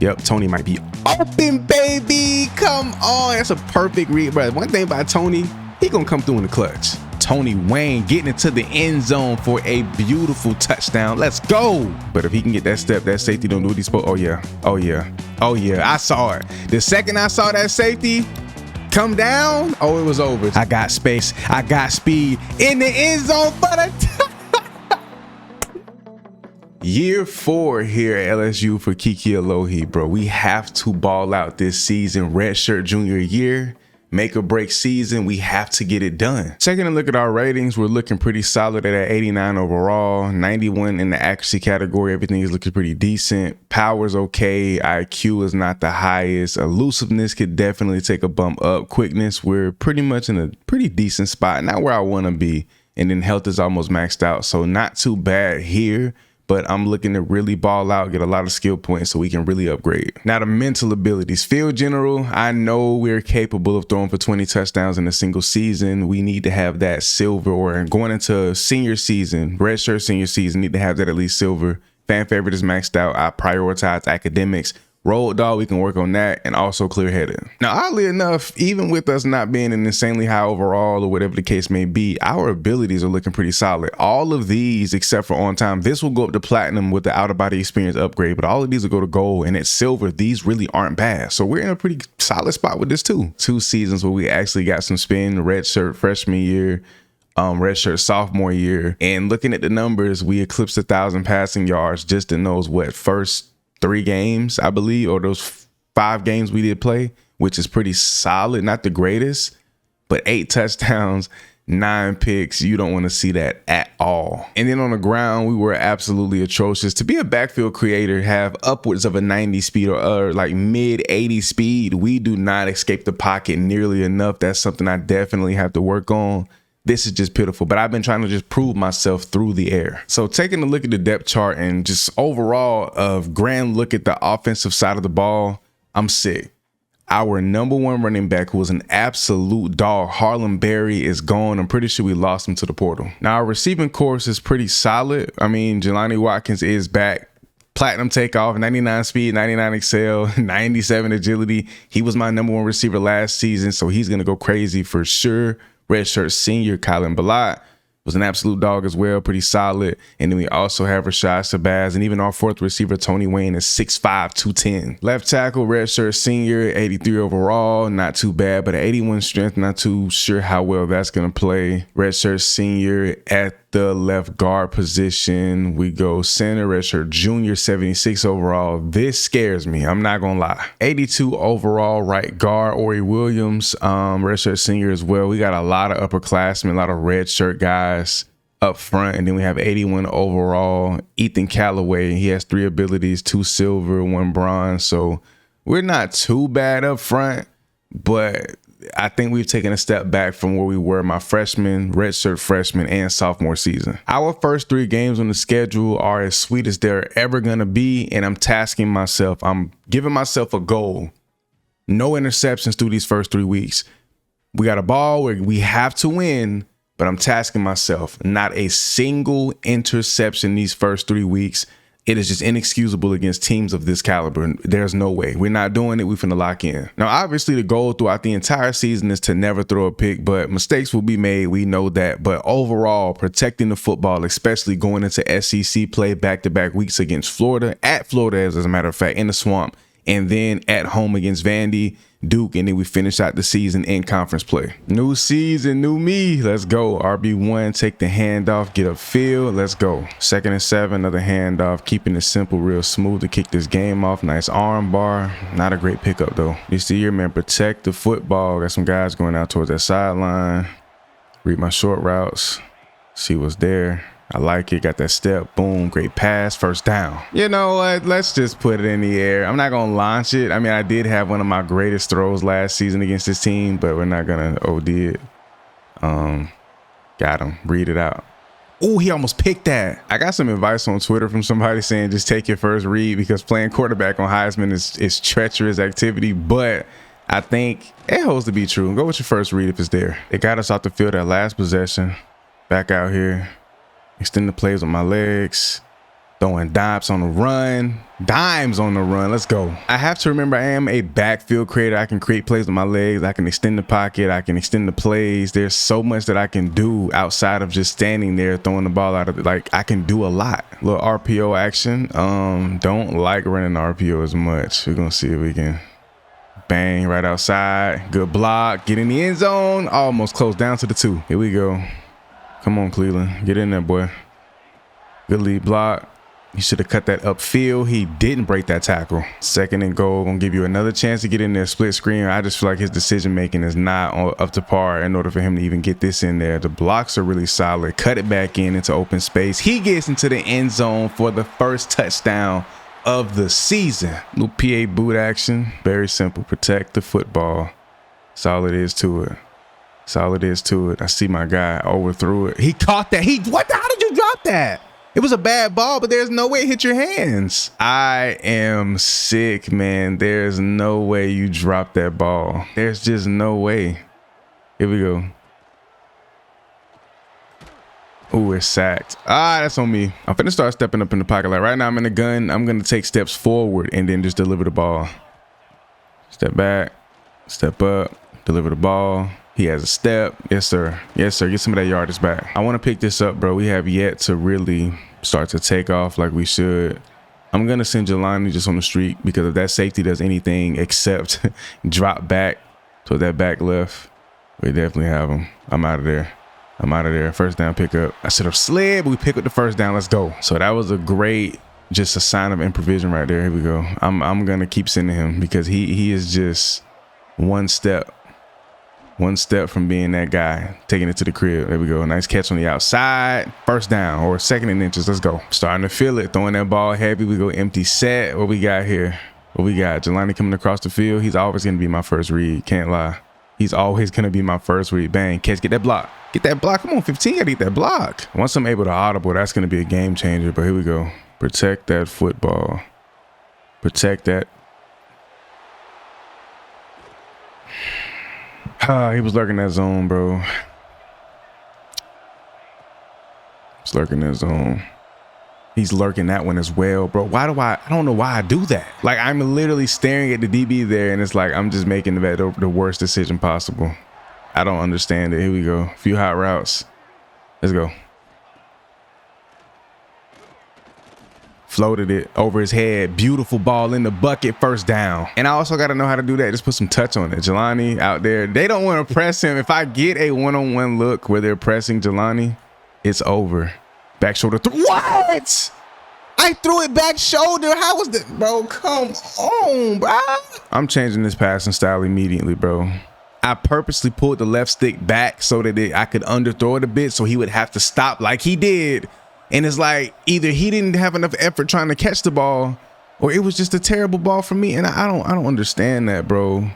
Yep, Tony might be open, baby. Come on. That's a perfect read, bro. One thing about Tony, he gonna come through in the clutch. Tony Wayne getting into the end zone for a beautiful touchdown. Let's go. But if he can get that step, that safety don't do what he's supposed. Oh yeah. Oh yeah. Oh yeah. I saw it. The second I saw that safety come down, oh, it was over. I got space. I got speed in the end zone for the Year 4 here at LSU for KeKe Alohi, bro. We have to ball out this season. Redshirt junior year, make or break season. We have to get it done. Taking a look at our ratings, we're looking pretty solid at 89 overall, 91 in the accuracy category. Everything is looking pretty decent. Power's okay. IQ is not the highest. Elusiveness could definitely take a bump up. Quickness, we're pretty much in a pretty decent spot. Not where I want to be. And then health is almost maxed out. So not too bad here. But I'm looking to really ball out, get a lot of skill points so we can really upgrade. Now the mental abilities, field general, I know we're capable of throwing for 20 touchdowns in a single season. We need to have that silver, or going into senior season, redshirt senior season, need to have that at least silver. Fan favorite is maxed out. I prioritize academics. Road dog, we can work on that, and also clear-headed. Now, oddly enough, even with us not being an insanely high overall or whatever the case may be, our abilities are looking pretty solid. All of these, except for on time, this will go up to platinum with the out-of-body experience upgrade, but all of these will go to gold, and at silver, these really aren't bad. So we're in a pretty solid spot with this too. 2 seasons where we actually got some spin, redshirt freshman year, redshirt sophomore year, and looking at the numbers, we eclipsed 1,000 passing yards just in those, first 3 games, I believe, or those 5 games we did play, which is pretty solid. Not the greatest, but 8 touchdowns, 9 picks. You don't want to see that at all. And then on the ground, we were absolutely atrocious. To be a backfield creator, have upwards of a 90 speed or like mid 80 speed, we do not escape the pocket nearly enough. That's something I definitely have to work on. This is just pitiful, but I've been trying to just prove myself through the air. So taking a look at the depth chart and just overall of grand look at the offensive side of the ball, I'm sick. Our #1 running back, who was an absolute dog, Harlem Berry, is gone. I'm pretty sure we lost him to the portal. Now our receiving course is pretty solid. I mean, Jelani Watkins is back. Platinum takeoff, 99 speed, 99 excel, 97 agility. He was my #1 receiver last season, so he's going to go crazy for sure. Redshirt senior Colin Ballot was an absolute dog as well, pretty solid. And then we also have Rashad Shabazz, and even our 4th receiver, Tony Wayne, is 6'5", 210. Left tackle, redshirt senior, 83 overall, not too bad, but 81 strength, not too sure how well that's going to play. Redshirt senior at the left guard position. We go center, redshirt junior, 76 overall. This scares me, I'm not gonna lie. 82 overall right guard, Ori Williams, redshirt senior as well. We got a lot of upperclassmen, a lot of redshirt guys up front. And then we have 81 overall, Ethan Callaway. He has 3 abilities, 2 silver, 1 bronze. So we're not too bad up front, but I think we've taken a step back from where we were my freshman, redshirt freshman, and sophomore season. Our first 3 games on the schedule are as sweet as they're ever going to be, and I'm tasking myself. I'm giving myself a goal. No interceptions through these first 3 weeks. We got a ball where we have to win, but I'm tasking myself. Not a single interception these first 3 weeks. It is just inexcusable against teams of this caliber. There's no way. We're not doing it. We're finna lock in. Now, obviously, the goal throughout the entire season is to never throw a pick, but mistakes will be made. We know that. But overall, protecting the football, especially going into SEC play back-to-back weeks against Florida, at Florida, as a matter of fact, in the swamp, and then at home against Vandy, Duke, and then we finish out the season in conference play. New season, new me. Let's go. RB1, take the handoff, get upfield. Let's go. 2nd and 7, another handoff, keeping it simple, real smooth to kick this game off. Nice arm bar. Not a great pickup though. You see here, man, protect the football. Got some guys going out towards that sideline. Read my short routes. See what's there. I like it. Got that step. Boom. Great pass. First down. You know what? Let's just put it in the air. I'm not going to launch it. I mean, I did have one of my greatest throws last season against this team, but we're not going to OD it. Got him. Read it out. Oh, he almost picked that. I got some advice on Twitter from somebody saying just take your first read because playing quarterback on Heisman is treacherous activity, but I think it holds to be true. Go with your first read if it's there. They got us off the field at last possession. Back out here. Extend the plays with my legs. Throwing dimes on the run. Dimes on the run. Let's go. I have to remember I am a backfield creator. I can create plays with my legs. I can extend the pocket. I can extend the plays. There's so much that I can do outside of just standing there throwing the ball out of it. Like, I can do a lot. Little RPO action. Don't like running RPO as much. We're gonna see if we can bang right outside. Good block. Get in the end zone. Almost close down to the 2. Here we go. Come on, Cleveland. Get in there, boy. Good lead block. He should have cut that upfield. He didn't break that tackle. 2nd and goal. Gonna give you another chance to get in there. Split screen. I just feel like his decision making is not up to par in order for him to even get this in there. The blocks are really solid. Cut it back into open space. He gets into the end zone for the first touchdown of the season. Little PA boot action. Very simple. Protect the football. That's all it is to it. That's all it is to it. I see my guy overthrew it. He caught that. How did you drop that? It was a bad ball, but there's no way it hit your hands. I am sick, man. There's no way you dropped that ball. There's just no way. Here we go. Oh, we're sacked. That's on me. I'm finna start stepping up in the pocket. Like right now, I'm in the gun. I'm gonna take steps forward and then just deliver the ball. Step back, step up, deliver the ball. He has a step. Yes, sir. Yes, sir. Get some of that yardage back. I want to pick this up, bro. We have yet to really start to take off like we should. I'm going to send Jelani just on the street because if that safety does anything except drop back to that back left, we definitely have him. I'm out of there. I'm out of there. First down pickup. I should have slid, but we pick up the first down. Let's go. So that was a great, just a sign of improvisation right there. Here we go. I'm going to keep sending him because he is just one step from being that guy, taking it to the crib. There we go. Nice catch on the outside. First down or 2nd and inches. Let's go. Starting to feel it. Throwing that ball heavy. We go empty set. What we got here? What we got? Jelani coming across the field. He's always going to be my first read. Can't lie. He's always going to be my first read. Bang. Catch. Get that block. Get that block. Come on, 15. Got to get that block. Once I'm able to audible, that's going to be a game changer. But here we go. Protect that football. Protect that. He was lurking that zone, bro. He's lurking that zone. He's lurking that one as well, bro. I don't know why I do that. Like, I'm literally staring at the DB there, and it's like I'm just making the worst decision possible. I don't understand it. Here we go. A few hot routes. Let's go. Floated it over his head. Beautiful ball in the bucket. First down. And I also got to know how to do that. Just put some touch on it. Jelani out there. They don't want to press him. If I get a one-on-one look where they're pressing Jelani, it's over. Back shoulder. What? I threw it back shoulder. How was that? Bro, come on, bro. I'm changing this passing style immediately, bro. I purposely pulled the left stick back so that I could underthrow it a bit so he would have to stop like he did. And it's like either he didn't have enough effort trying to catch the ball or it was just a terrible ball for me. And I don't understand that, bro.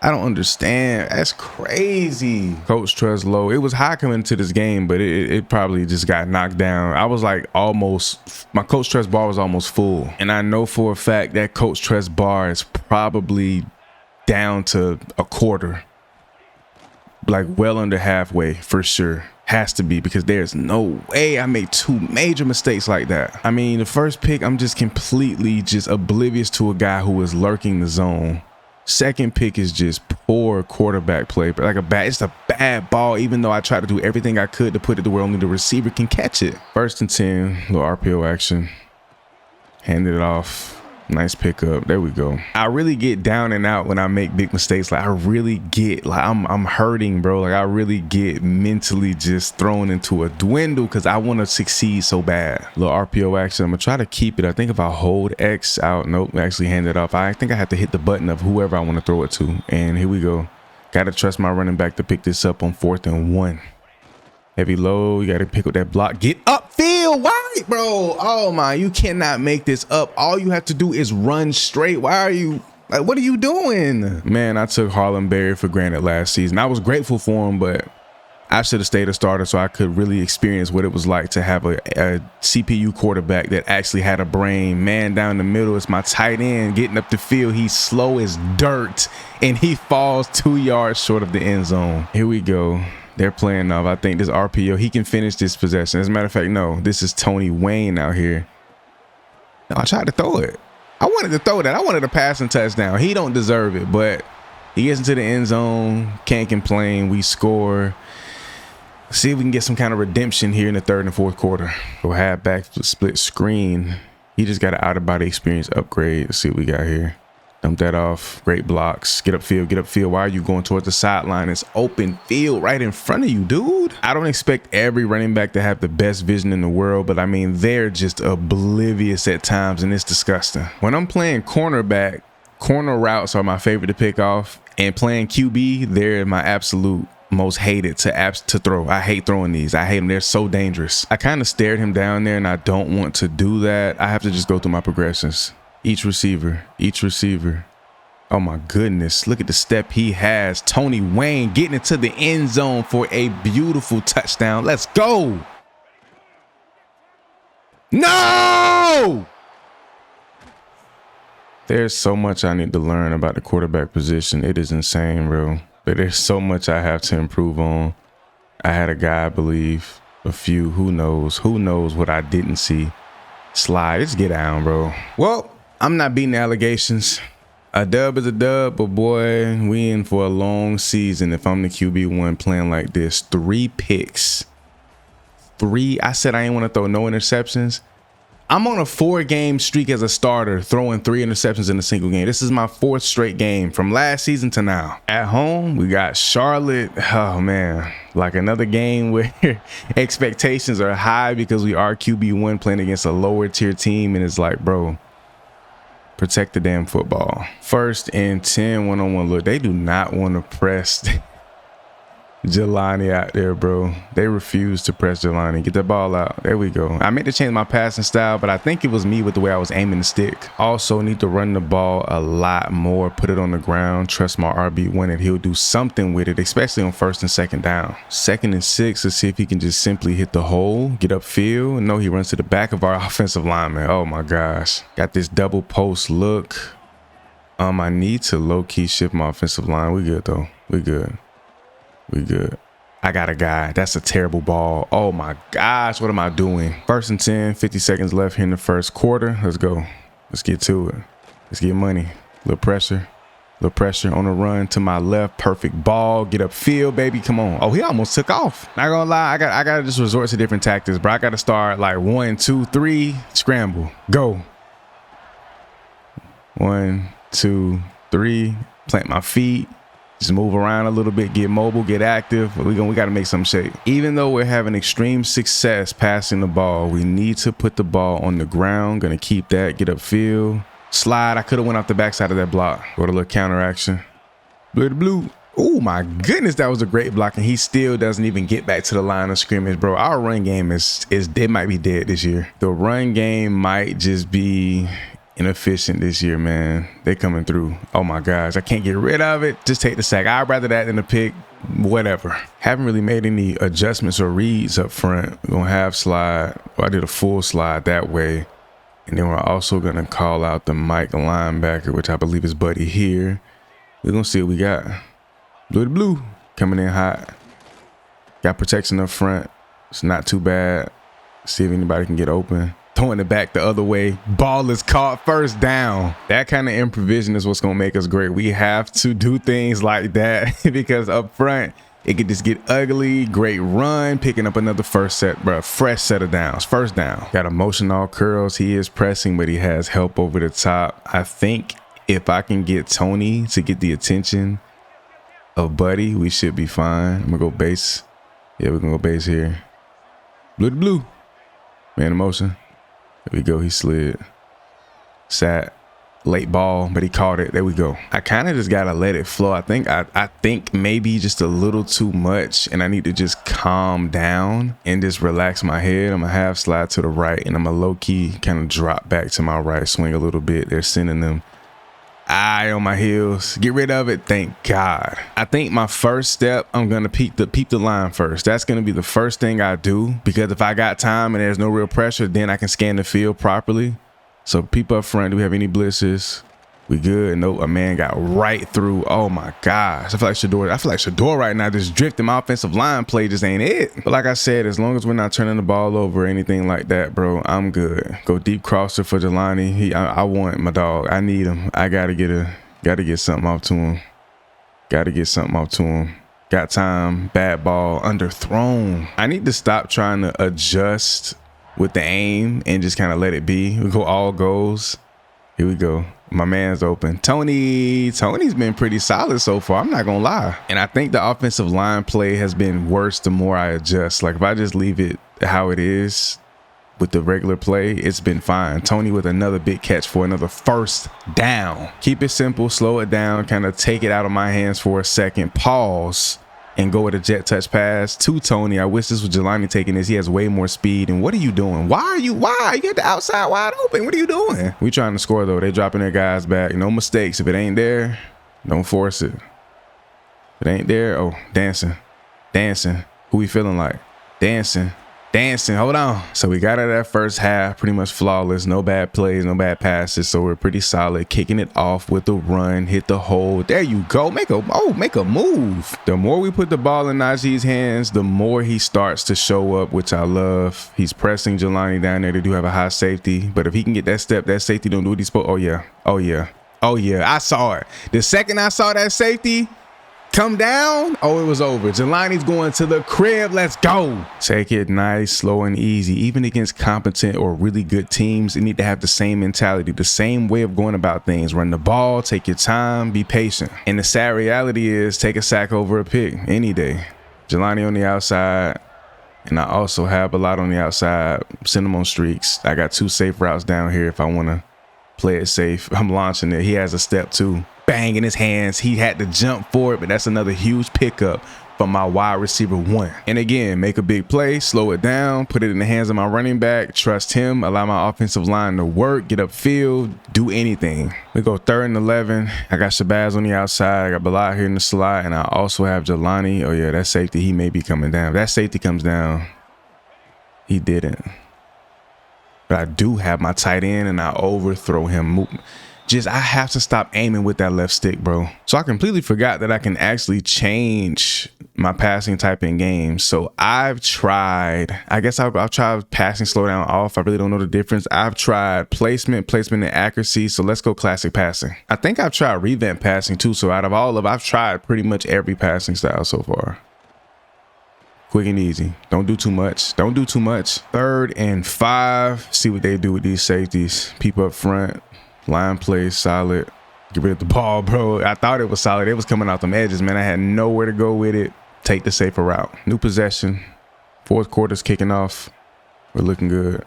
I don't understand. That's crazy. Coach trust low. It was high coming into this game, but it probably just got knocked down. I was like my coach trust bar was almost full. And I know for a fact that coach trust bar is probably down to a quarter. Like well under halfway for sure. Has to be, because there's no way I made 2 major mistakes like that. I mean, the first pick, I'm just completely just oblivious to a guy who was lurking the zone. Second pick is just poor quarterback play, but like it's a bad ball, even though I tried to do everything I could to put it to where only the receiver can catch it. 1st and 10, little RPO action. Handed it off. Nice pickup. There we go. I really get down and out when I make big mistakes. Like I really get like I'm hurting, bro. Like I really get mentally just thrown into a dwindle because I want to succeed so bad. Little RPO action. I'm gonna try to keep it. I think if I hold X out, nope, actually hand it off. I think I have to hit the button of whoever I want to throw it to. And here we go. Gotta trust my running back to pick this up on 4th and 1. Heavy low, you gotta pick up that block. Get upfield, why, bro? Oh my, you cannot make this up. All you have to do is run straight. Why are you, like, what are you doing? Man, I took Harlem Berry for granted last season. I was grateful for him, but I should have stayed a starter so I could really experience what it was like to have a CPU quarterback that actually had a brain. Man down the middle, it's my tight end getting up the field. He's slow as dirt, and he falls 2 yards short of the end zone. Here we go. They're playing off. I think this RPO, he can finish this possession. As a matter of fact, no, this is Tony Wayne out here. No, I tried to throw it. I wanted to throw that. I wanted a passing touchdown. He don't deserve it, but he gets into the end zone. Can't complain. We score. See if we can get some kind of redemption here in the third and fourth quarter. Go halfback split screen. He just got an out-of-body experience upgrade. Let's see what we got here. Dump that off. Great blocks. Get upfield. Get upfield. Why are you going towards the sideline? It's open field right in front of you, dude. I don't expect every running back to have the best vision in the world, but I mean, they're just oblivious at times, and it's disgusting. When I'm playing cornerback, corner routes are my favorite to pick off, and playing QB, they're my absolute most hated to throw. I hate throwing these. I hate them. They're so dangerous. I kind of stared him down there, and I don't want to do that. I have to just go through my progressions. Each receiver. Oh my goodness. Look at the step he has. Tony Wayne getting into the end zone for a beautiful touchdown. Let's go. No! There's so much I need to learn about the quarterback position. It is insane, bro. But there's so much I have to improve on. I had a guy, I believe, a few, who knows what I didn't see. Slide, just get down, bro. Well, I'm not beating the allegations. A dub is a dub, but boy, we in for a long season if I'm the QB1 playing like this. 3 picks. 3. I said I ain't want to throw no interceptions. I'm on a 4-game streak as a starter, throwing 3 interceptions in a single game. This is my 4th straight game from last season to now. At home, we got Charlotte. Oh, man. Like another game where expectations are high because we are QB1 playing against a lower tier team. And it's like, bro, protect the damn football. 1st and 10 one-on-one look. They do not want to press Jelani out there, bro. They refuse to press Jelani. Get that ball out. There we go. I meant to change my passing style, but I think it was me with the way I was aiming the stick. Also need to run the ball a lot more. Put it on the ground. Trust my RB1 and he'll do something with it, especially on 1st and 2nd down. 2nd and 6. Let's see if he can just simply hit the hole. Get upfield. No, he runs to the back of our offensive lineman. Oh my gosh. Got this double post look. I need to low-key shift my offensive line. We good though. We good. We good. I got a guy. That's a terrible ball. Oh my gosh, what am I doing? 1st and 10, 50 seconds left here in the first quarter. Let's go. Let's get to it. Let's get money. Little pressure on the run to my left. Perfect ball. Get upfield, baby. Come on. Oh, he almost took off. Not gonna lie, I gotta just resort to different tactics, bro. I gotta start like 1, 2, 3, scramble. Go. 1, 2, 3. Plant my feet. Just move around a little bit, get mobile, get active. We got to make some shape. Even though we're having extreme success passing the ball, we need to put the ball on the ground. Gonna keep that, get upfield. Slide, I could have went off the backside of that block. Got a little counter action. Blue. Oh my goodness, that was a great block, and he still doesn't even get back to the line of scrimmage, bro. Our run game is it might be dead this year. The run game might just be inefficient this year, man. They coming through. Oh my gosh, I can't get rid of it. Just take the sack. I'd rather that than a pick. Whatever. Haven't really made any adjustments or reads up front. We're gonna have slide. Well, I did a full slide that way, and then we're also gonna call out the Mike linebacker, which I believe is Buddy here. We're gonna see what we got. Blue coming in hot. Got protection up front. It's not too bad. See if anybody can get open. Throwing it back the other way. Ball is caught. 1st down. That kind of improvisation is what's going to make us great. We have to do things like that because up front, it could just get ugly. Great run. Picking up another fresh set of downs. 1st down. Got a motion all curls. He is pressing, but he has help over the top. I think if I can get Tony to get the attention of Buddy, we should be fine. I'm going to go base. Yeah, we're going to go base here. Blue. Man in motion. There we go. He slid. Sat. Late ball, but he caught it. There we go. I kind of just got to let it flow. I think maybe just a little too much, and I need to just calm down and just relax my head. I'm going to half slide to the right, and I'm going to low-key kind of drop back to my right, swing a little bit. They're sending them. Eye on my heels. Get rid of it. Thank God. I think my first step, I'm going to peep the line first. That's going to be the first thing I do, because if I got time and there's no real pressure, then I can scan the field properly. So peep up front. Do we have any blitzes? We good. Nope, a man got right through. Oh my gosh. I feel like Shador right now just drifting. My offensive line play just ain't it. But like I said, as long as we're not turning the ball over or anything like that, bro, I'm good. Go deep crosser for Jelani. I want my dog. I need him. I gotta get something off to him. Got time. Bad ball. Underthrown. I need to stop trying to adjust with the aim and just kind of let it be. We go all goals. Here we go. My man's open. Tony's been pretty solid so far. I'm not gonna lie. And I think the offensive line play has been worse the more I adjust. Like if I just leave it how it is with the regular play, it's been fine. Tony with another big catch for another first down. Keep it simple, slow it down, kind of take it out of my hands for a second, pause, and go with a jet touch pass to Tony. I wish this was Jelani taking this. He has way more speed. And what are you doing? Why? You get the outside wide open. What are you doing? We trying to score though. They dropping their guys back. No mistakes. If it ain't there, don't force it. If it ain't there, oh, dancing. Who we feeling like? Dancing. Hold on. So we got out of that first half pretty much flawless. No bad plays, no bad passes. So we're pretty solid. Kicking it off with the run. Hit the hole. There you go. Make a move. The more we put the ball in Najee's hands, the more he starts to show up, which I love. He's pressing Jelani down there. They do have a high safety. But if he can get that step, that safety don't do what he's supposed. Oh yeah. I saw it. The second I saw that safety come down, oh, it was over. Jelani's going to the crib. Let's go. Take it nice, slow, and easy. Even against competent or really good teams, you need to have the same mentality, the same way of going about things. Run the ball, take your time, be patient. And the sad reality is take a sack over a pick any day. Jelani on the outside, and I also have a lot on the outside. Send him on streaks. I got 2 safe routes down here if I want to play it safe. I'm launching it. He has a step too. Bang in his hands. He had to jump for it, but that's another huge pickup from my wide receiver 1. And again, make a big play, slow it down, put it in the hands of my running back, trust him, allow my offensive line to work, get upfield, do anything. We go 3rd and 11. I got Shabazz on the outside. I got Bilal here in the slot, and I also have Jelani. Oh yeah, that safety, he may be coming down. If that safety comes down, he didn't. But I do have my tight end, and I overthrow him. I have to stop aiming with that left stick, bro. So I completely forgot that I can actually change my passing type in games. So I've tried, I guess I've tried passing slow down off. I really don't know the difference. I've tried placement and accuracy. So let's go classic passing. I think I've tried revamp passing too. So out of all of, I've tried pretty much every passing style so far. Quick and easy. Don't do too much. 3rd and 5. See what they do with these safeties. People up front. Line play solid. Get rid of the ball, bro. I thought it was solid. It was coming out them edges, man. I had nowhere to go with it. Take the safer route. New possession. 4th quarter's kicking off. We're looking good.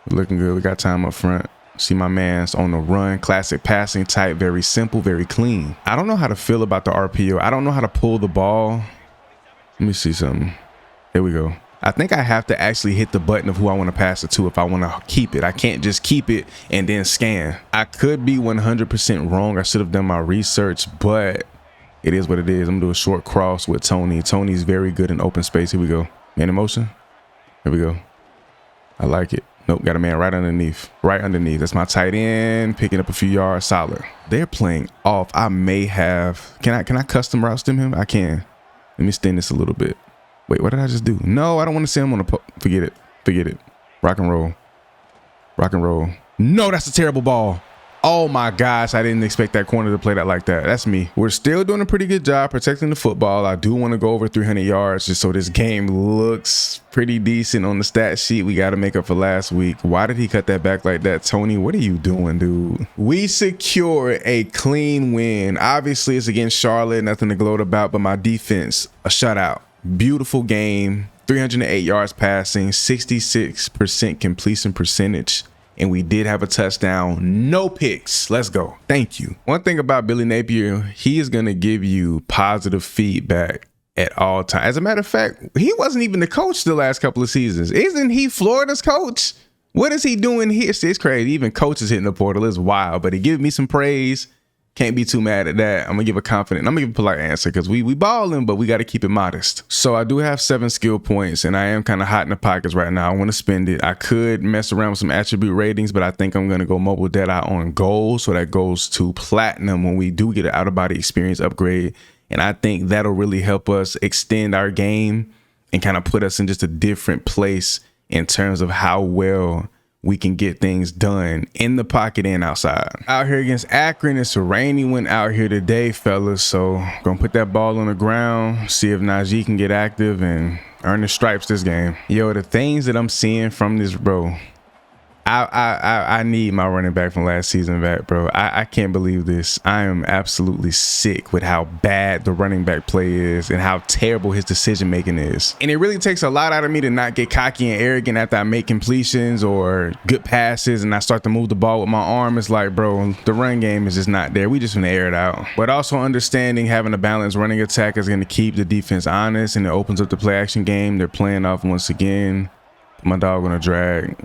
We got time up front. See my man's on the run. Classic passing type. Very simple, very clean. I don't know how to feel about the RPO. I don't know how to pull the ball. Let me see something. There we go. I think I have to actually hit the button of who I want to pass it to if I want to keep it. I can't just keep it and then scan. I could be 100% wrong. I should have done my research, but it is what it is. I'm going to do a short cross with Tony. Tony's very good in open space. Here we go. Man in motion. Here we go. I like it. Nope, got a man right underneath. That's my tight end, picking up a few yards. Solid. They're playing off. I may have. Can I custom route stem him? I can. Let me extend this a little bit. Wait, what did I just do? No, I don't want to see him on the forget it. Rock and roll. No, that's a terrible ball. Oh my gosh, I didn't expect that corner to play that like that. That's me. We're still doing a pretty good job protecting the football. I do want to go over 300 yards just so this game looks pretty decent on the stat sheet. We got to make up for last week. Why did he cut that back like that? Tony, what are you doing, dude? We secure a clean win. Obviously, it's against Charlotte. Nothing to gloat about, but my defense, a shutout. Beautiful game. 308 yards passing, 66% completion percentage. And we did have a touchdown. No picks. Let's go. Thank you. One thing about Billy Napier, he is going to give you positive feedback at all times. As a matter of fact, he wasn't even the coach the last couple of seasons. Isn't he Florida's coach? What is he doing here? It's crazy. Even coaches hitting the portal is wild, but he gave me some praise. Can't be too mad at that. I'm gonna give a polite answer because we balling, but we got to keep it modest. So I do have 7 skill points, and I am kind of hot in the pockets right now. I want to spend it. I could mess around with some attribute ratings, but I think I'm gonna go mobile dead eye on gold, so that goes to platinum when we do get an out of body experience upgrade. And I think that'll really help us extend our game and kind of put us in just a different place in terms of how well we can get things done in the pocket and outside. Out here against Akron, it's a rainy one out here today, fellas. So gonna put that ball on the ground, see if Najee can get active and earn the stripes this game. Yo, the things that I'm seeing from this, bro, I need my running back from last season back, bro. I can't believe this. I am absolutely sick with how bad the running back play is and how terrible his decision making is. And it really takes a lot out of me to not get cocky and arrogant after I make completions or good passes and I start to move the ball with my arm. It's like, bro, the run game is just not there. We just gonna air it out. But also understanding having a balanced running attack is gonna keep the defense honest, and it opens up the play action game. They're playing off once again. My dog gonna drag.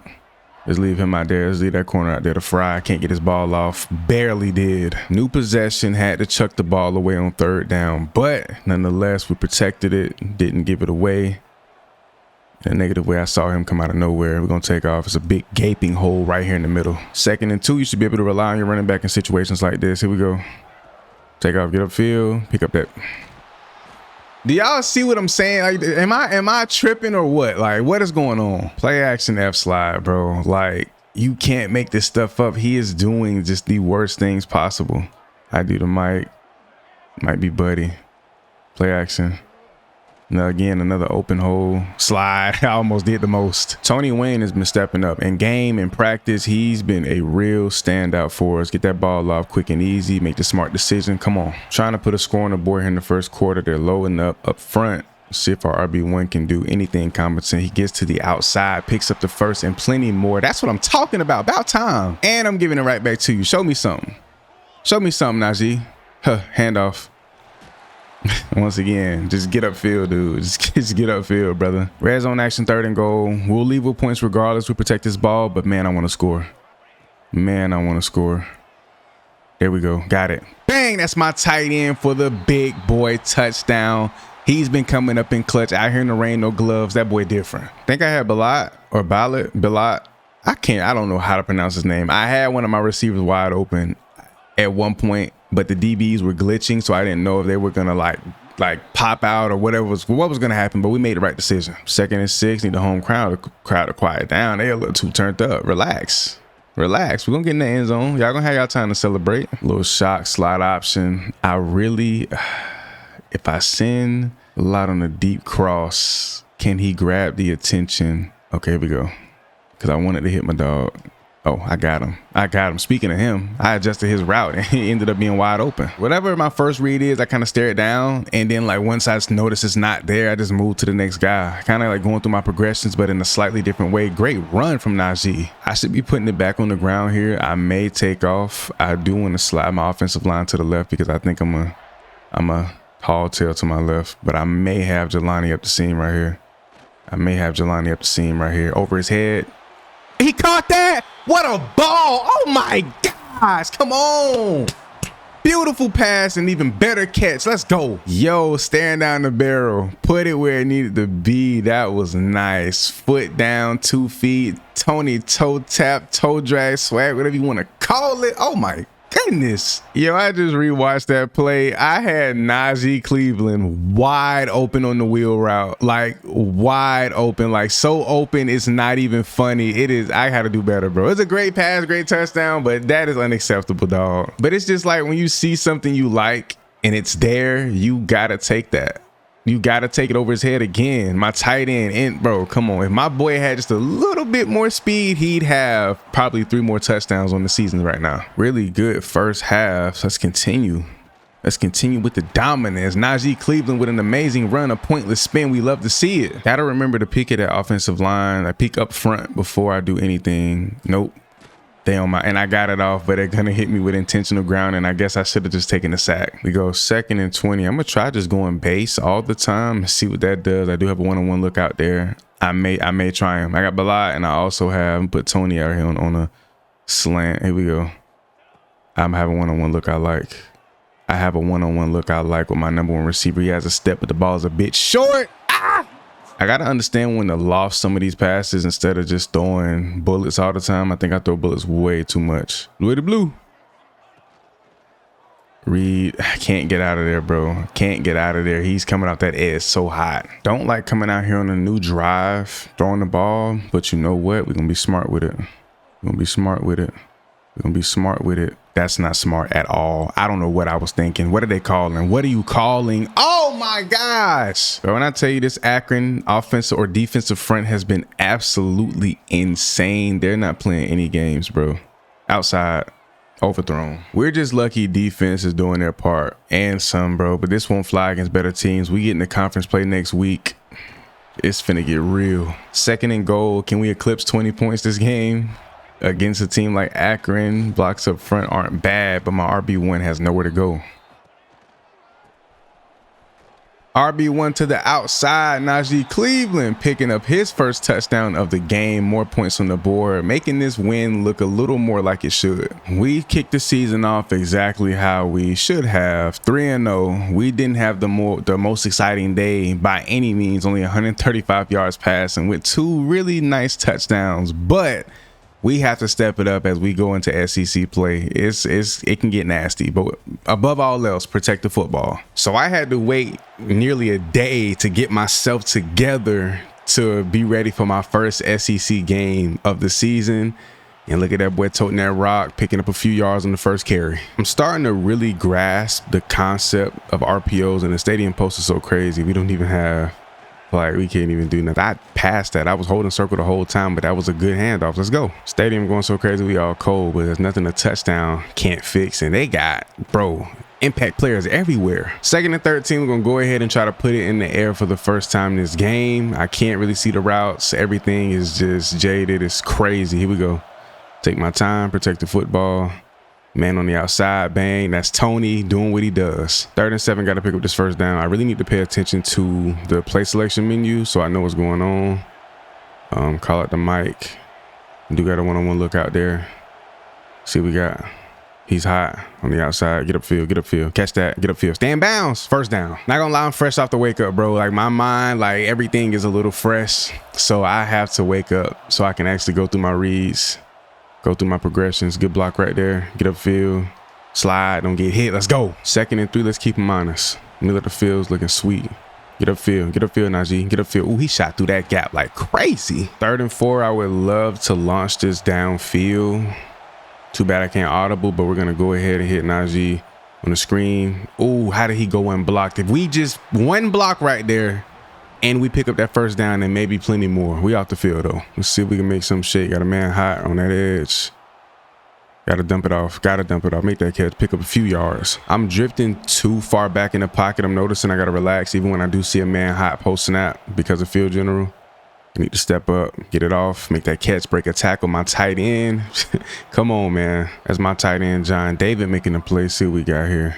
Just leave him out there. Just leave that corner out there to fry. Can't get his ball off. Barely did. New possession. Had to chuck the ball away on 3rd down. But nonetheless, we protected it. Didn't give it away. The negative way, I saw him come out of nowhere. We're going to take off. It's a big gaping hole right here in the middle. 2nd and 2. You should be able to rely on your running back in situations like this. Here we go. Take off. Get upfield. Pick up that. Do y'all see what I'm saying? Like, am I tripping or what? Like, what is going on? Play action F slide, bro. Like, you can't make this stuff up. He is doing just the worst things possible. I do the mic. Might be Buddy. Play action. Now again, another open hole. Slide. I almost did the most. Tony Wayne has been stepping up. In game and practice, he's been a real standout for us. Get that ball off quick and easy. Make the smart decision. Come on. Trying to put a score on the board here in the 1st quarter. They're loading up front. See if our RB1 can do anything competent. He gets to the outside, picks up the 1st and plenty more. That's what I'm talking about. About time. And I'm giving it right back to you. Show me something. Show me something, Najee. Handoff. Once again, just get upfield, dude. Just get upfield, brother. Red zone action, 3rd and goal. We'll leave with points regardless. We protect this ball, but man, I want to score. Man, I want to score. There we go. Got it. Bang! That's my tight end for the big boy touchdown. He's been coming up in clutch. Out here in the rain, no gloves. That boy different. Think I had Balat or Balat. I don't know how to pronounce his name. I had one of my receivers wide open at one point, but the DBs were glitching, so I didn't know if they were gonna like pop out or what was gonna happen. But we made the right decision. 2nd and 6. Need the home crowd to quiet down. They a little too turned up. Relax. We're gonna get in the end zone. Y'all gonna have y'all time to celebrate. Little shock slide option. If I send a lot on a deep cross, can he grab the attention? Okay, here we go. Because I wanted to hit my dog. Oh, I got him. Speaking of him, I adjusted his route and he ended up being wide open. Whatever my first read is, I kind of stare it down. And then like once I notice it's not there, I just move to the next guy. Kind of like going through my progressions, but in a slightly different way. Great run from Najee. I should be putting it back on the ground here. I may take off. I do want to slide my offensive line to the left because I think I'm a haul tail to my left. But I may have Jelani up the seam right here. Over his head. He caught that. What a ball. Oh my gosh. Come on. Beautiful pass and even better catch. Let's go. Yo, staring down the barrel. Put it where it needed to be. That was nice. Foot down, 2 feet. Tony toe tap, toe drag, swag, whatever you want to call it. Oh my goodness. Yo, I just rewatched that play. I had Najee Cleveland wide open on the wheel route, like wide open, like so open it's not even funny. It is. I had to do better, bro. It's a great pass, great touchdown, but that is unacceptable, dog. But it's just like when you see something you like and it's there, you gotta take that. You got to take it over his head again. My tight end, and bro, come on. If my boy had just a little bit more speed, he'd have probably 3 more touchdowns on the season right now. Really good first half. Let's continue. Let's continue with the dominance. Najee Cleveland with an amazing run, a pointless spin. We love to see it. Got to remember to peek at that offensive line. I peek up front before I do anything. Nope. They on my, and I got it off, but they're gonna hit me with intentional ground, and I guess I should have just taken a sack. We go 2nd and 20. I'm gonna try just going base all the time, see what that does. I do have a one-on-one look out there. I may try him. I got Balad, and I also have put Tony out here on a slant. Here we go. I'm having one-on-one look I like. I have a one-on-one look I like with my number one receiver. He has a step, but the ball is a bit short. Ah! I got to understand when to loft some of these passes instead of just throwing bullets all the time. I think I throw bullets way too much. Blue to blue. Reed, I can't get out of there, bro. Can't get out of there. He's coming out that edge so hot. Don't like coming out here on a new drive, throwing the ball, but you know what? We're going to be smart with it. We're going to be smart with it. We're going to be smart with it. That's not smart at all. I don't know what I was thinking. What are they calling? What are you calling? Oh my gosh. But when I tell you this Akron offensive or defensive front has been absolutely insane. They're not playing any games, bro. Outside. Overthrown. We're just lucky defense is doing their part and some, bro, but this won't fly against better teams. We get in the conference play next week. It's finna get real. 2nd and goal. Can we eclipse 20 points this game against a team like Akron? Blocks up front aren't bad, but my RB1 has nowhere to go. RB1 to the outside. Najee Cleveland picking up his first touchdown of the game. More points on the board, making this win look a little more like it should. We kicked the season off exactly how we should have. 3-0. We didn't have the most exciting day by any means. Only 135 yards passing with 2 really nice touchdowns, but we have to step it up as we go into SEC play. It can get nasty, but above all else, protect the football. So I had to wait nearly a day to get myself together to be ready for my first SEC game of the season. And look at that boy toting that rock, picking up a few yards on the first carry. I'm starting to really grasp the concept of RPOs, and the stadium post is so crazy. We don't even have, like, we can't even do nothing. I passed that. I was holding circle the whole time, but that was a good handoff. Let's go. Stadium going so crazy. We all cold, but there's nothing a touchdown can't fix. And they got, bro, impact players everywhere. 2nd and 13, we're going to go ahead and try to put it in the air for the first time this game. I can't really see the routes. Everything is just jaded. It's crazy. Here we go. Take my time, protect the football. Man on the outside, bang. That's Tony doing what he does. 3rd and 7, got to pick up this first down. I really need to pay attention to the play selection menu so I know what's going on. Call out the mic. Do got a one-on-one look out there. See what we got. He's hot on the outside. Get upfield, get upfield. Catch that, get upfield. Stand bounds. First down. Not gonna lie, I'm fresh off the wake up, bro. Like, my mind, like, everything is a little fresh. So I have to wake up so I can actually go through my reads. Go through my progressions. Good block right there. Get upfield. Slide. Don't get hit. Let's go. 2nd and 3. Let's keep him honest. Middle of the field's looking sweet. Get upfield. Get upfield, Najee. Get upfield. Ooh, he shot through that gap like crazy. 3rd and 4. I would love to launch this downfield. Too bad I can't audible, but we're going to go ahead and hit Najee on the screen. Ooh, how did he go unblocked? If we just one block right there, and we pick up that first down and maybe plenty more. We off the field, though. Let's see if we can make some shake. Got a man hot on that edge. Got to dump it off. Got to dump it off. Make that catch. Pick up a few yards. I'm drifting too far back in the pocket. I'm noticing I got to relax even when I do see a man hot post snap because of field general. I need to step up, get it off, make that catch, break a tackle. My tight end. Come on, man. That's my tight end, John David, making the play. See what we got here.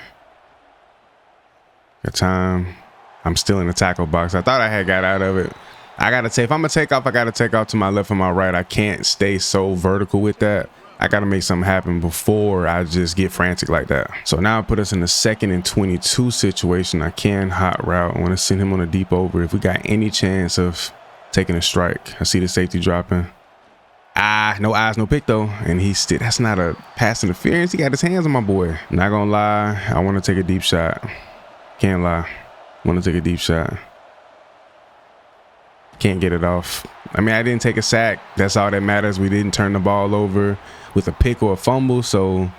Got time. I'm still in the tackle box. I thought I had got out of it. I got to take, if I'm going to take off, I got to take off to my left or my right. I can't stay so vertical with that. I got to make something happen before I just get frantic like that. So now I put us in the 2nd and 22 situation. I can hot route. I want to send him on a deep over. If we got any chance of taking a strike. I see the safety dropping. No eyes, no pick though. And he's still, that's not a pass interference. He got his hands on my boy. Not going to lie. I want to take a deep shot. Can't lie. Want to take a deep shot. Can't get it off. I mean, I didn't take a sack. That's all that matters. We didn't turn the ball over with a pick or a fumble. So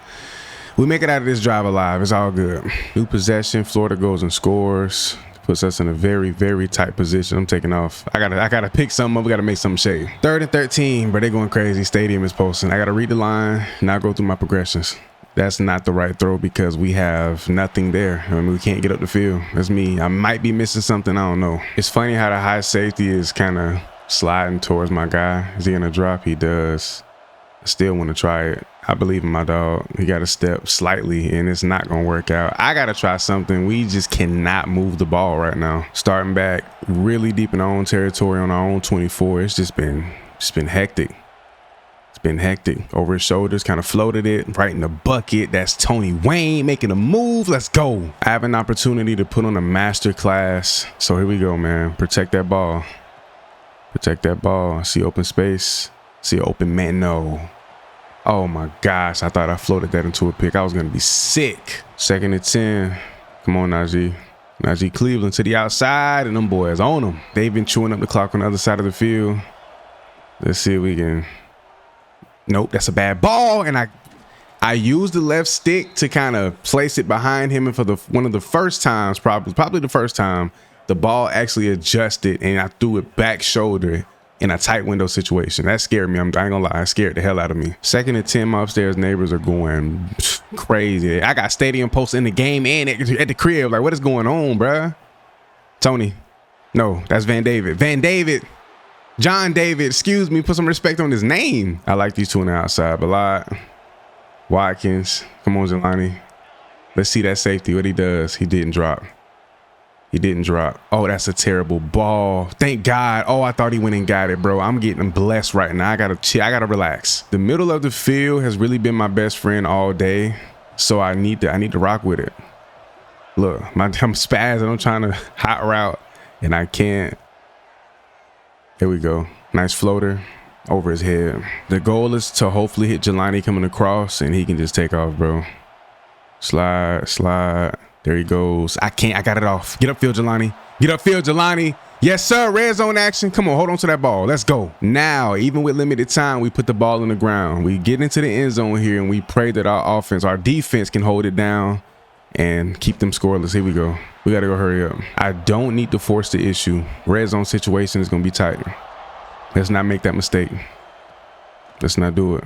we make it out of this drive alive. It's all good. New possession. Florida goes and scores. Puts us in a very, very tight position. I'm taking off. I gotta pick something up. We gotta make something shake. 3rd and 13, but they're going crazy. Stadium is posting. I gotta read the line. Now go through my progressions. That's not the right throw because we have nothing there. I mean, we can't get up the field. That's me. I might be missing something. I don't know. It's funny how the high safety is kind of sliding towards my guy. Is he gonna drop? He does. I still want to try it. I believe in my dog. He got to step slightly and it's not going to work out. I got to try something. We just cannot move the ball right now. Starting back really deep in our own territory on our own 24. It's been hectic. been hectic. Over his shoulders, kind of floated it right in the bucket. That's Tony Wayne making a move. Let's go. I have an opportunity to put on a master class. So here we go, man. Protect that ball. Protect that ball. See open space. See open man. No. Oh my gosh. I thought I floated that into a pick. I was going to be sick. 2nd and 10. Come on, Najee. Najee Cleveland to the outside, and them boys on them. They've been chewing up the clock on the other side of the field. Let's see if we can. Nope, that's a bad ball. And I used the left stick to kind of place it behind him. And for one of the first times, probably the first time, the ball actually adjusted and I threw it back shoulder in a tight window situation. That scared me. I ain't gonna lie, it scared the hell out of me. 2nd and 10, my upstairs neighbors are going crazy. I got stadium posts in the game and at the crib. Like, what is going on, bruh? Tony. No, that's Van David. Van David. John David, excuse me, put some respect on his name. I like these two on the outside, Ballard. Watkins. Come on, Jelani. Let's see that safety, what he does. He didn't drop. He didn't drop. Oh, that's a terrible ball. Thank God. Oh, I thought he went and got it, bro. I'm getting blessed right now. I gotta chill. I gotta relax. The middle of the field has really been my best friend all day, so I need to rock with it. Look, I'm spazzing. I'm trying to hot route, and I can't. Here we go. Nice floater over his head. The goal is to hopefully hit Jelani coming across, and he can just take off, bro. Slide, slide. There he goes. I can't. I got it off. Get upfield, Jelani. Get upfield, Jelani. Yes, sir. Red zone action. Come on. Hold on to that ball. Let's go. Now, even with limited time, we put the ball in the ground. We get into the end zone here, and we pray that our defense can hold it down and keep them scoreless. Here we go. We got to go hurry up. I don't need to force the issue. Red zone situation is going to be tight. Let's not make that mistake. Let's not do it.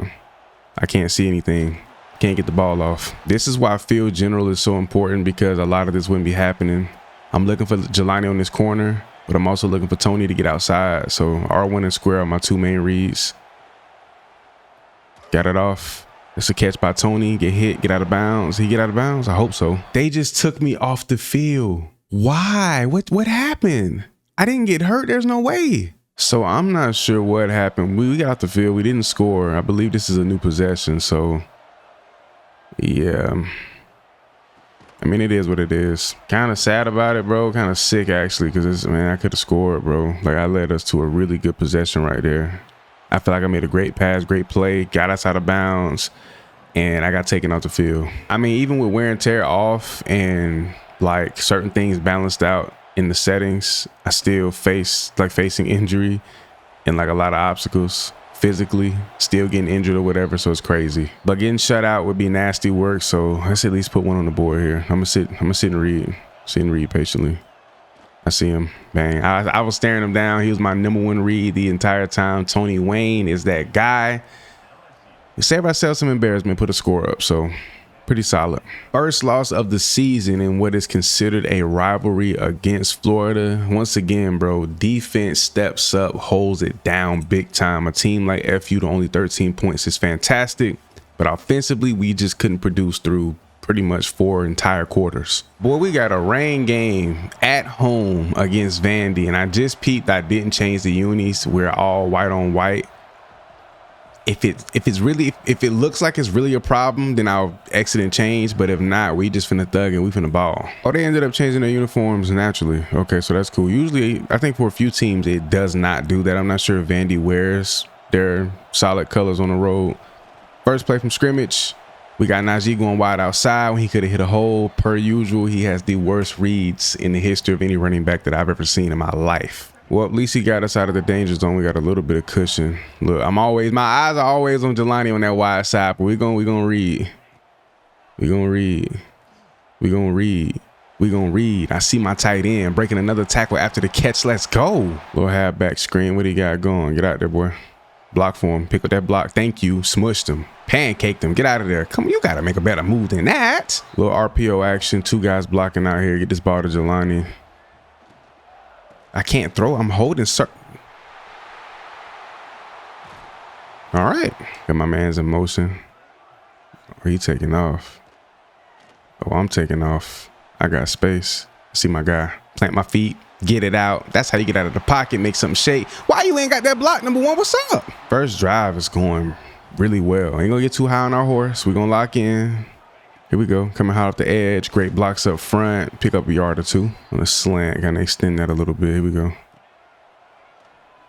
I can't see anything. Can't get the ball off. This is why field general is so important, because a lot of this wouldn't be happening. I'm looking for Jelani on this corner, but I'm also looking for Tony to get outside. So R1 and square are my two main reads. Got it off. It's a catch by Tony. Get hit, get out of bounds. He get out of bounds? I hope so. They just took me off the field. Why? What happened? I didn't get hurt. There's no way. So I'm not sure what happened. We got off the field. We didn't score. I believe this is a new possession. So yeah, I mean, it is what it is. Kind of sad about it, bro. Kind of sick, actually, because, man, I could have scored, bro. Like, I led us to a really good possession right there. I feel like I made a great pass, great play, got us out of bounds, and I got taken off the field. I mean, even with wear and tear off and, like, certain things balanced out in the settings, I still facing injury and, like, a lot of obstacles. Physically, still getting injured or whatever, so it's crazy. But getting shut out would be nasty work, so let's at least put one on the board here. I'm gonna sit and read patiently. I see him. Bang. I was staring him down. He was my #1 read the entire time. Tony Wayne is that guy. We save ourselves some embarrassment, put a score up, so pretty solid. First loss of the season in what is considered a rivalry against Florida. Once again, bro, defense steps up, holds it down big time. A team like FU to only 13 points is fantastic, but offensively, we just couldn't produce through pretty much 4 entire quarters. Boy, we got a rain game at home against Vandy, and I just peeped. I didn't change the unis. We're all white on white. If it looks like it's really a problem, then I'll exit and change. But if not, we just finna thug and we finna ball. Oh, they ended up changing their uniforms naturally. Okay, so that's cool. Usually, I think for a few teams, it does not do that. I'm not sure if Vandy wears their solid colors on the road. First play from scrimmage. We got Najee going wide outside when he could have hit a hole. Per usual, he has the worst reads in the history of any running back that I've ever seen in my life. Well, at least he got us out of the danger zone. We got a little bit of cushion. Look, my eyes are always on Jelani on that wide side, but we're gonna read. We're gonna read. We're gonna read. We're gonna read. I see my tight end breaking another tackle after the catch. Let's go. Little halfback screen. What he got going? Get out there, boy. Block for him. Pick up that block. Thank you. Smushed him. Pancaked him. Get out of there. Come on, you gotta make a better move than that. Little RPO action. 2 guys blocking out here. Get this ball to Jelani. I can't throw. I'm holding. All right. Got my man's in motion. Oh, he taking off. Oh, I'm taking off. I got space. See my guy. Plant my feet. Get it out. That's how you get out of the pocket. Make something shake. Why you ain't got that block, #1? What's up? First drive is going really well. Ain't gonna get too high on our horse. We're gonna lock in. Here we go. Coming high off the edge. Great blocks up front. Pick up a yard or two on a slant. Kind of extend that a little bit. Here we go.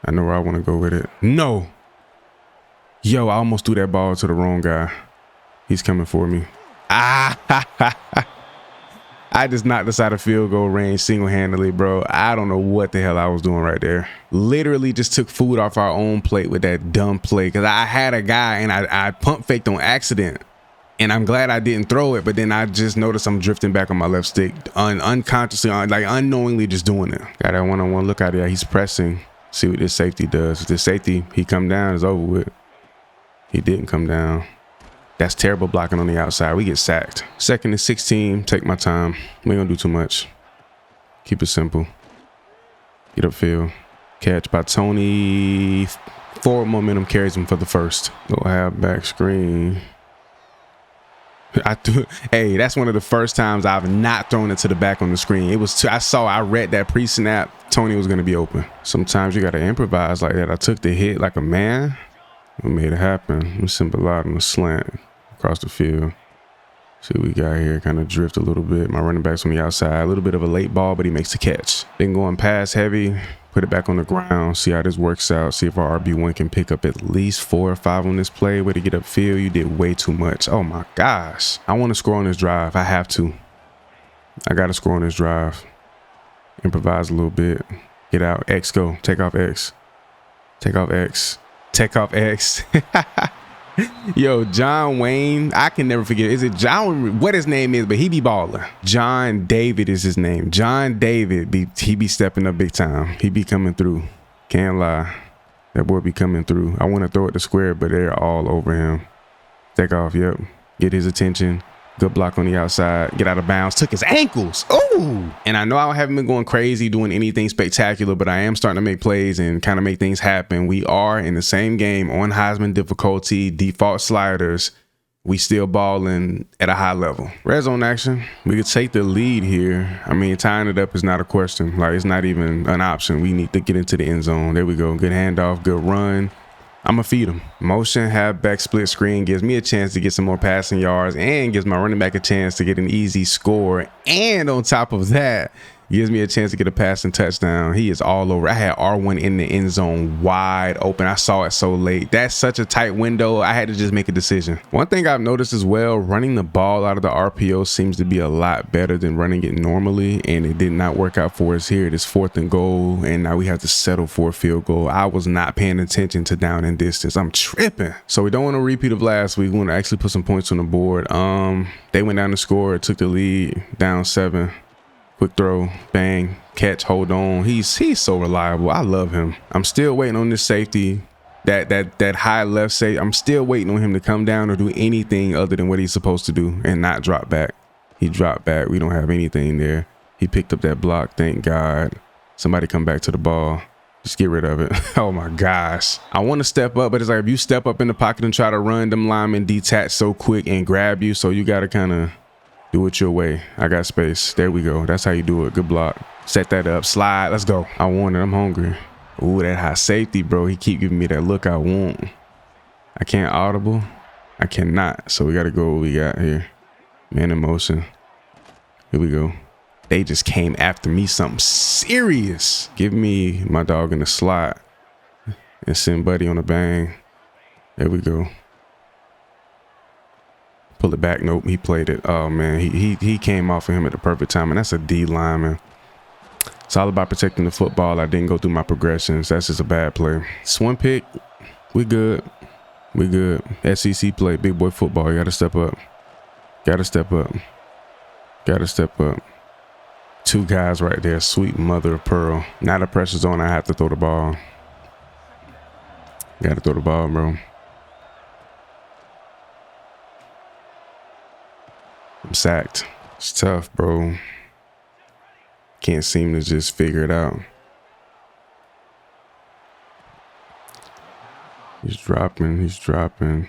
I know where I want to go with it. No. Yo, I almost threw that ball to the wrong guy. He's coming for me. Ah. I just knocked this out of field goal range single-handedly, bro. I don't know what the hell I was doing right there. Literally just took food off our own plate with that dumb play. Because I had a guy and I pump faked on accident. And I'm glad I didn't throw it. But then I just noticed I'm drifting back on my left stick. Unconsciously, like unknowingly just doing it. Got that one-on-one look out there. He's pressing. See what this safety does. If this safety, he come down, it's over with. He didn't come down. That's terrible blocking on the outside. We get sacked. 2nd and 16. Take my time. We ain't gonna do too much. Keep it simple. Get upfield. Catch by Tony. Forward momentum carries him for the first. Little halfback screen. Hey, that's one of the first times I've not thrown it to the back on the screen. It was I read that pre-snap. Tony was gonna be open. Sometimes you gotta improvise like that. I took the hit like a man. We made it happen. We simple out on the slant across the field. See what we got here. Kind of drift a little bit. My running back's on the outside. A little bit of a late ball, but he makes the catch. Then going pass heavy. Put it back on the ground. See how this works out. See if our RB1 can pick up at least 4 or 5 on this play. Way to get upfield. You did way too much. Oh my gosh. I want to score on this drive. I have to. I got to score on this drive. Improvise a little bit. Get out. X go. Take off X. Take off X. Take off X. Yo, John Wayne, I can never forget. Is it John? What his name is, but he be balling. John David is his name. John David, he be stepping up big time. He be coming through. Can't lie. That boy be coming through. I want to throw it to square, but they're all over him. Take off, yep. Get his attention. Good block on the outside. Get out of bounds. Took his ankles. Ooh. And I know I haven't been going crazy doing anything spectacular, but I am starting to make plays and kind of make things happen. We are in the same game on Heisman difficulty, default sliders. We still balling at a high level. Red zone action. We could take the lead here. I mean, tying it up is not a question. Like, it's not even an option. We need to get into the end zone. There we go. Good handoff. Good run. I'm going to feed him. Motion, halfback, split screen gives me a chance to get some more passing yards and gives my running back a chance to get an easy score. And on top of that, gives me a chance to get a passing touchdown. He is all over. I had R1 in the end zone wide open. I saw it so late. That's such a tight window. I had to just make a decision. One thing I've noticed as well, running the ball out of the RPO seems to be a lot better than running it normally. And it did not work out for us here. It is 4th and goal. And now we have to settle for a field goal. I was not paying attention to down and distance. I'm tripping. So we don't want a repeat of last week. We want to actually put some points on the board. They went down to score, took the lead, down 7. Quick throw, bang, catch, hold on. He's so reliable. I love him. I'm still waiting on this safety, that high left safety. I'm still waiting on him to come down or do anything other than what he's supposed to do and not drop back. He dropped back. We don't have anything there. He picked up that block. Thank God. Somebody come back to the ball. Just get rid of it. Oh my gosh. I want to step up, but it's like if you step up in the pocket and try to run, them linemen detach so quick and grab you. So you got to kind of do it your way. I got space. There we go. That's how you do it. Good block. Set that up. Slide. Let's go. I want it. I'm hungry. Ooh, that high safety, bro. He keep giving me that look I want. I can't audible. I cannot. So we got to go what we got here. Man in motion. Here we go. They just came after me something serious. Give me my dog in the slot and send Buddy on a bang. There we go. Pull it back. Nope, he played it. Oh man, he came off of him at the perfect time, and that's a D lineman. It's all about protecting the football. I didn't go through my progressions. That's just a bad play. Swim pick. We good. We good. SEC play. Big boy football. You gotta step up. Gotta step up. Gotta step up. 2 guys right there. Sweet mother of pearl. Now the pressure's on. I have to throw the ball. Gotta throw the ball, bro. I'm sacked. It's tough, bro. Can't seem to just figure it out. He's dropping. He's dropping.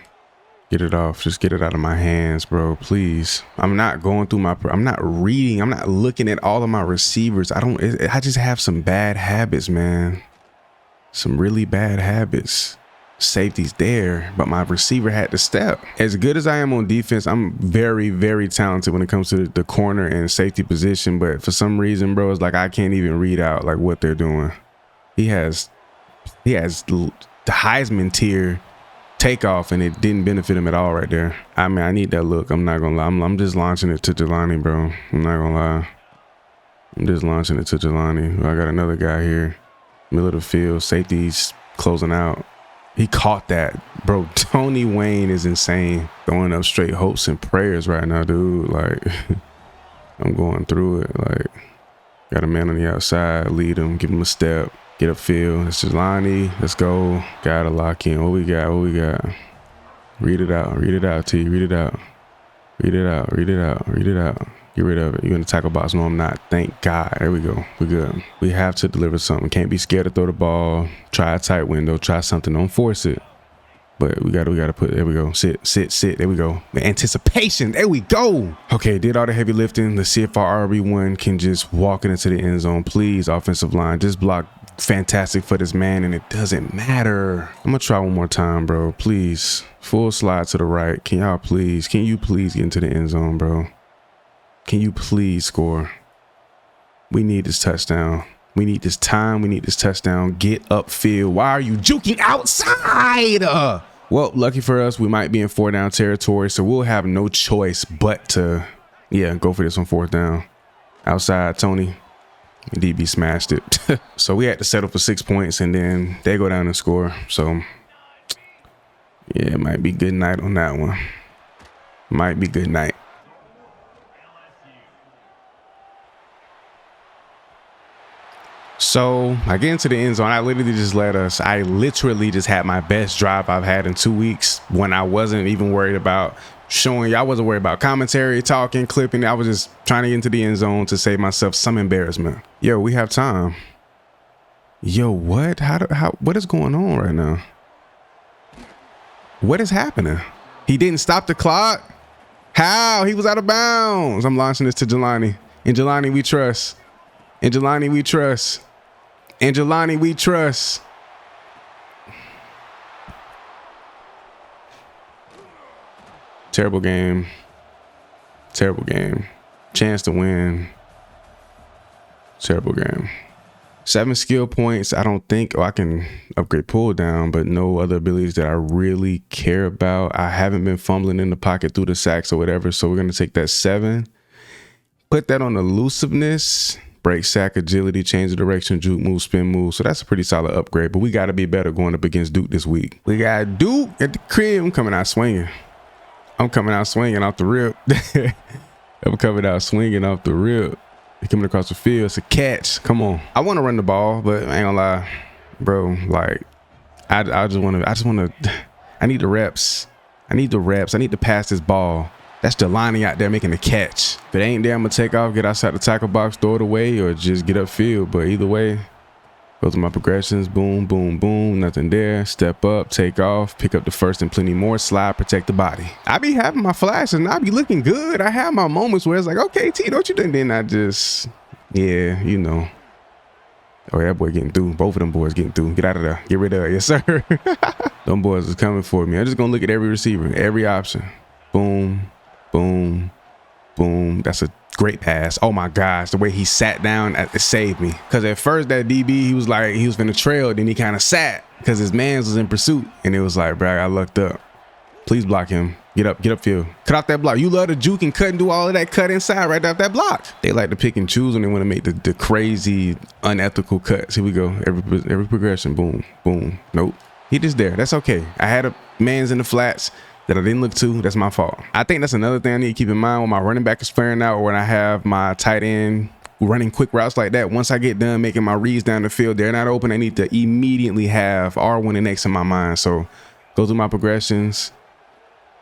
Get it off. Just get it out of my hands, bro. Please. I'm not going through I'm not reading. I'm not looking at all of my receivers. I just have some bad habits, man. Some really bad habits. Safety's there, but my receiver had to step. As good as I am on defense, I'm very, very talented when it comes to the corner and safety position. But for some reason, bro, it's like I can't even read out like what they're doing. He has the Heisman tier takeoff, and it didn't benefit him at all right there. I mean, I need that look. I'm not gonna lie. I'm just launching it to Jelani, bro. I'm not gonna lie. I'm just launching it to Jelani. I got another guy here, middle of the field. Safety's closing out. He caught that, bro. Tony Wayne is insane. Throwing up straight hopes and prayers right now, dude. Like, I'm going through it. Like, got a man on the outside. Lead him. Give him a step. Get upfield. It's Jelani. Let's go. Gotta lock in. What we got? What we got? Read it out. Read it out, T. Read it out. Read it out. Read it out. Read it out. Get rid of it. You're in the tackle box. No, I'm not. Thank God. There we go. We're good. We have to deliver something. Can't be scared to throw the ball. Try a tight window. Try something. Don't force it. But we gotta put. There we go. Sit. There we go. Anticipation. There we go. Okay, did all the heavy lifting. Let's see if our RB1 can just walk it into the end zone. Please, offensive line. Just block. Fantastic for this man, and it doesn't matter. I'm gonna try one more time, bro. Please. Full slide to the right. Can you please get into the end zone, bro? Can you please score? We need this touchdown. We need this time. We need this touchdown. Get upfield. Why are you juking outside? Well, lucky for us, we might be in 4-down territory, so we'll have no choice but to, go for this on 4th down. Outside, Tony. DB smashed it. So we had to settle for 6 points, and then they go down and score. So, yeah, it might be good night on that one. Might be good night. So I get into the end zone. I literally just had my best drive I've had in 2 weeks, when I wasn't even worried about showing you. I wasn't worried about commentary, talking, clipping. I was just trying to get into the end zone to save myself some embarrassment. Yo, we have time. Yo, what? What is going on right now? What is happening? He didn't stop the clock? How? He was out of bounds. I'm launching this to Jelani. In Jelani, we trust. In Jelani, we trust. In Jelani, we trust. Terrible game. Terrible game. Chance to win. Terrible game. 7 skill points. I don't think I can upgrade pull down, but no other abilities that I really care about. I haven't been fumbling in the pocket through the sacks or whatever, so we're going to take that 7. Put that on elusiveness. Break, sack, agility, change of direction, juke move, spin move. So that's a pretty solid upgrade, but we got to be better going up against Duke this week. We got Duke at the crib. I'm coming out swinging. I'm coming out swinging off the rip. I'm coming out swinging off the rip. He's coming across the field. It's a catch. Come on. I want to run the ball, but I ain't gonna lie, bro. Like, I need the reps. I need to pass this ball. That's Jelani out there making the catch. If it ain't there, I'm gonna take off, get outside the tackle box, throw it away, or just get upfield. But either way, go through my progressions. Boom, boom, boom. Nothing there. Step up, take off, pick up the first and plenty more. Slide, protect the body. I be having my flashes and I be looking good. I have my moments where it's like, okay, T, don't you think? Then I just, yeah, you know. Oh, that boy getting through. Both of them boys getting through. Get out of there. Get rid of it. Yes, sir. Them boys is coming for me. I'm just gonna look at every receiver, every option. Boom. Boom, boom. That's a great pass. Oh my gosh, the way he sat down, it saved me. Because at first that DB, he was finna trail, then he kind of sat because his mans was in pursuit. And it was like, bro, I lucked up. Please block him. Get upfield. Cut off that block. You love to juke and cut and do all of that cut inside right off that block. They like to pick and choose when they want to make the crazy, unethical cuts. Here we go. Every progression. Boom, boom. Nope. He just there. That's okay. I had a mans in the flats that I didn't look to. That's my fault. I think that's another thing I need to keep in mind when my running back is flaring out, or when I have my tight end running quick routes like that. Once I get done making my reads down the field, they're not open. I need to immediately have R1 and X in my mind. So go through my progressions.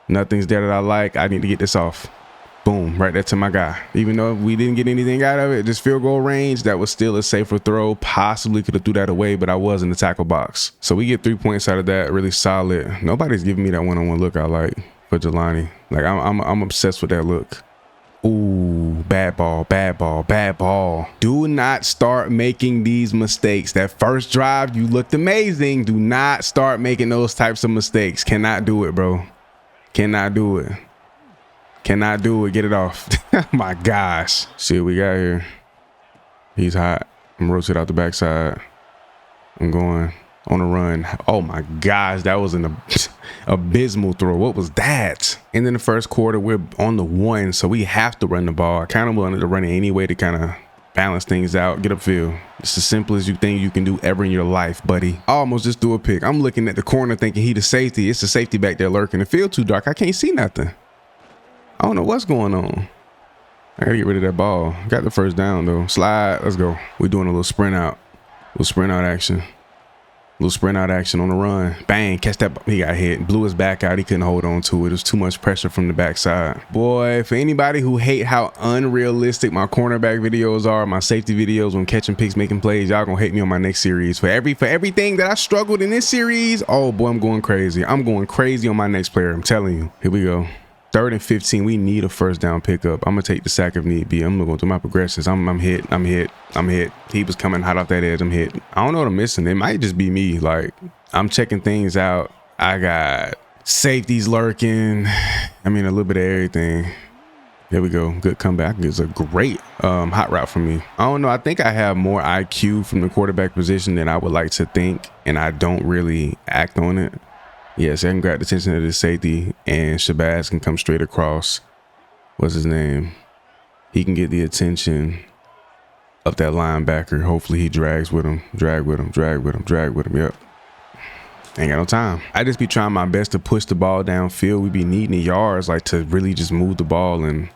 Nothing's there that I like. I need to get this off. Boom, right there to my guy. Even though we didn't get anything out of it, just field goal range, that was still a safer throw. Possibly could have threw that away, but I was in the tackle box. So we get 3 points out of that, really solid. Nobody's giving me that one-on-one look I like for Jelani. Like, I'm obsessed with that look. Ooh, bad ball, bad ball, bad ball. Do not start making these mistakes. That first drive, you looked amazing. Do not start making those types of mistakes. Cannot do it, bro. Cannot do it. Cannot do it. Get it off. My gosh. See what we got here. He's hot. I'm rotate out the backside. I'm going on a run. Oh my gosh, that was an abysmal throw. What was that? And in the first quarter, we're on the 1, so we have to run the ball. I kind of wanted to run it anyway to kind of balance things out, get upfield. It's the simplest thing you can do ever in your life, buddy. I almost just threw a pick. I'm looking at the corner thinking he the safety. It's the safety back there lurking. The field too dark. I can't see nothing. I don't know what's going on. I gotta get rid of that ball. Got the first down though. Slide. Let's go. We're doing a little sprint out. Little sprint out action. Little sprint out action on the run. Bang. Catch that. He got hit. Blew his back out. He couldn't hold on to it. It was too much pressure from the backside. Boy, for anybody who hate how unrealistic my cornerback videos are, my safety videos when catching picks, making plays, y'all gonna hate me on my next series. For everything that I struggled in this series, oh boy, I'm going crazy. I'm going crazy on my next player. I'm telling you. Here we go. 3rd and 15, we need a first down pickup. I'm gonna take the sack if need be. I'm gonna go through my progressions. I'm hit. He was coming hot off that edge. I'm hit. I don't know what I'm missing. It might just be me. Like, I'm checking things out. I got safeties lurking. I mean, a little bit of everything. There we go. Good comeback. It's a great hot route for me. I don't know. I think I have more IQ from the quarterback position than I would like to think, and I don't really act on it. Yes, I can grab the attention of the safety, and Shabazz can come straight across. What's his name? He can get the attention of that linebacker. Hopefully he drags with him. Drag with him. Yep. Ain't got no time. I just be trying my best to push the ball downfield. We be needing the yards, like, to really just move the ball. And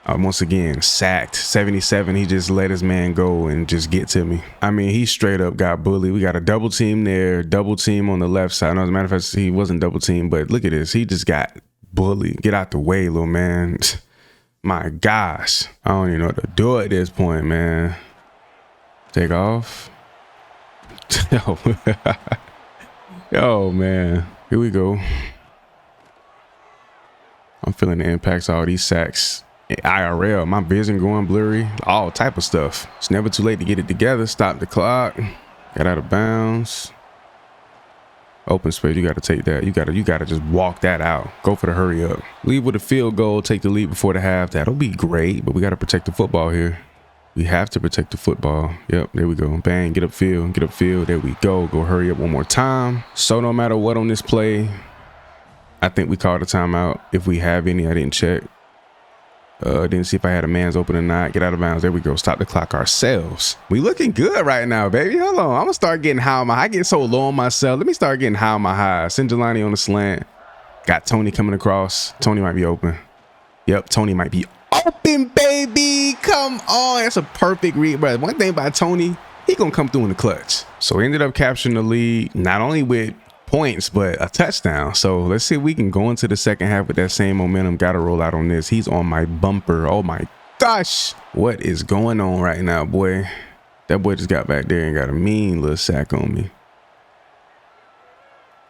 once again, sacked. 77, he just let his man go and just get to me. I mean, he straight up got bullied. We got a double team there, double team on the left side. No, as a matter of fact, he wasn't double team, but look at this. He just got bullied. Get out the way, little man. My gosh. I don't even know what to do at this point, man. Take off. Yo, man. Here we go. I'm feeling the impacts of all these sacks. IRL, my vision going blurry, all type of stuff. It's never too late to get it together. Stop the clock. Got out of bounds. Open space, you got to take that. You got to just walk that out. Go for the hurry up. Leave with a field goal, take the lead before the half. That'll be great, but we got to protect the football here. We have to protect the football. Yep, there we go. Bang, get upfield. There we go. Go hurry up one more time. So no matter what on this play, I think we called a timeout. If we have any, I didn't check. Didn't see if I had a man's open or not. Get out of bounds. There we go. Stop the clock ourselves. We looking good right now, baby. Hold on. I'm gonna start getting high on my. I get so low on myself. Let me start getting high on my highs. Send Jelani on the slant. Got Tony coming across. Tony might be open. Yep, Tony might be open, baby. Come on. That's a perfect read, bro. One thing about Tony, he gonna come through in the clutch. So we ended up capturing the lead, not only with points, but a touchdown. So let's see if we can go into the second half with that same momentum. Gotta roll out on this. He's on my bumper. Oh my gosh. What is going on right now, boy? That boy just got back there and got a mean little sack on me.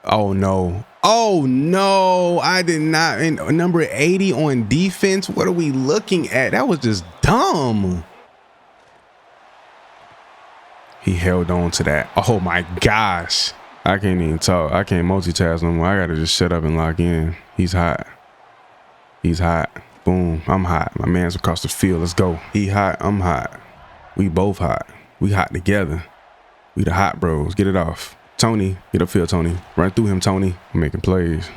Oh no. Oh no. I did not. And number 80 on defense. What are we looking at? That was just dumb. He held on to that. Oh my gosh. I can't even talk. I can't multitask no more. I gotta just shut up and lock in. He's hot. He's hot. Boom. I'm hot. My man's across the field. Let's go. He hot. I'm hot. We both hot. We hot together. We the hot bros. Get it off. Tony. Get upfield, Tony. Run through him, Tony. I'm making plays.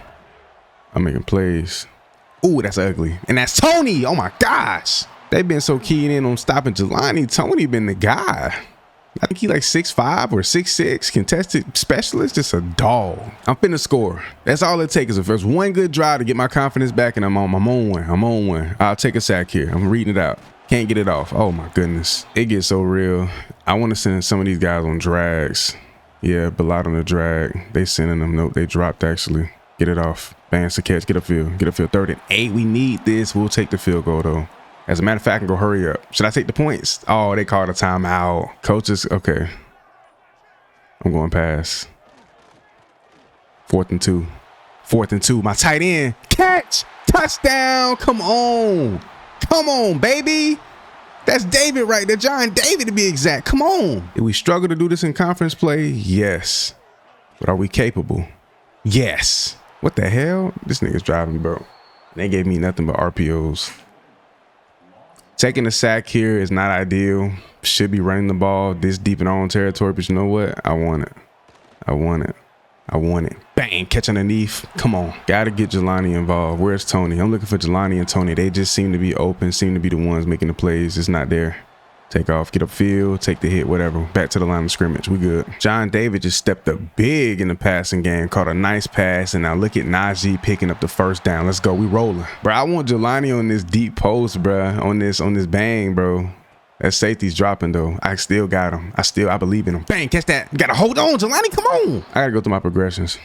Ooh, that's ugly. And that's Tony. Oh my gosh. They've been so keyed in on stopping Jelani. Tony been the guy. I think he like 6'5" or 6'6", contested specialist, just a dog. I'm finna score. That's all it takes. If there's one good drive to get my confidence back, and I'm on one. I'll take a sack here. I'm reading it out. Can't get it off. Oh my goodness. It gets so real. I want to send some of these guys on drags. Yeah, Ballot on the drag. They sending them. Nope, they dropped actually. Get it off. Bang, it's a catch. Get upfield. 3rd and 8. We need this. We'll take the field goal though. As a matter of fact, I can go hurry up. Should I take the points? Oh, they called a timeout. Coaches, okay. I'm going pass. 4th and 2. My tight end. Catch. Touchdown. Come on. Come on, baby. That's David right there. John David to be exact. Come on. Did we struggle to do this in conference play? Yes. But are we capable? Yes. What the hell? This nigga's driving me, bro. They gave me nothing but RPOs. Taking a sack here is not ideal. Should be running the ball this deep in our own territory, but you know what? I want it. I want it. I want it. Bang, catch underneath. Come on. Gotta get Jelani involved. Where's Tony? I'm looking for Jelani and Tony. They just seem to be open, seem to be the ones making the plays. It's not there. Take off, get upfield, take the hit, whatever. Back to the line of scrimmage. We good. John David just stepped up big in the passing game, caught a nice pass, and now look at Najee picking up the first down. Let's go. We rolling. Bro, I want Jelani on this deep post, bro. On this bang, bro. That safety's dropping though. I still got him. I believe in him. Bang, catch that. You gotta hold on, Jelani. Come on. I gotta go through my progressions.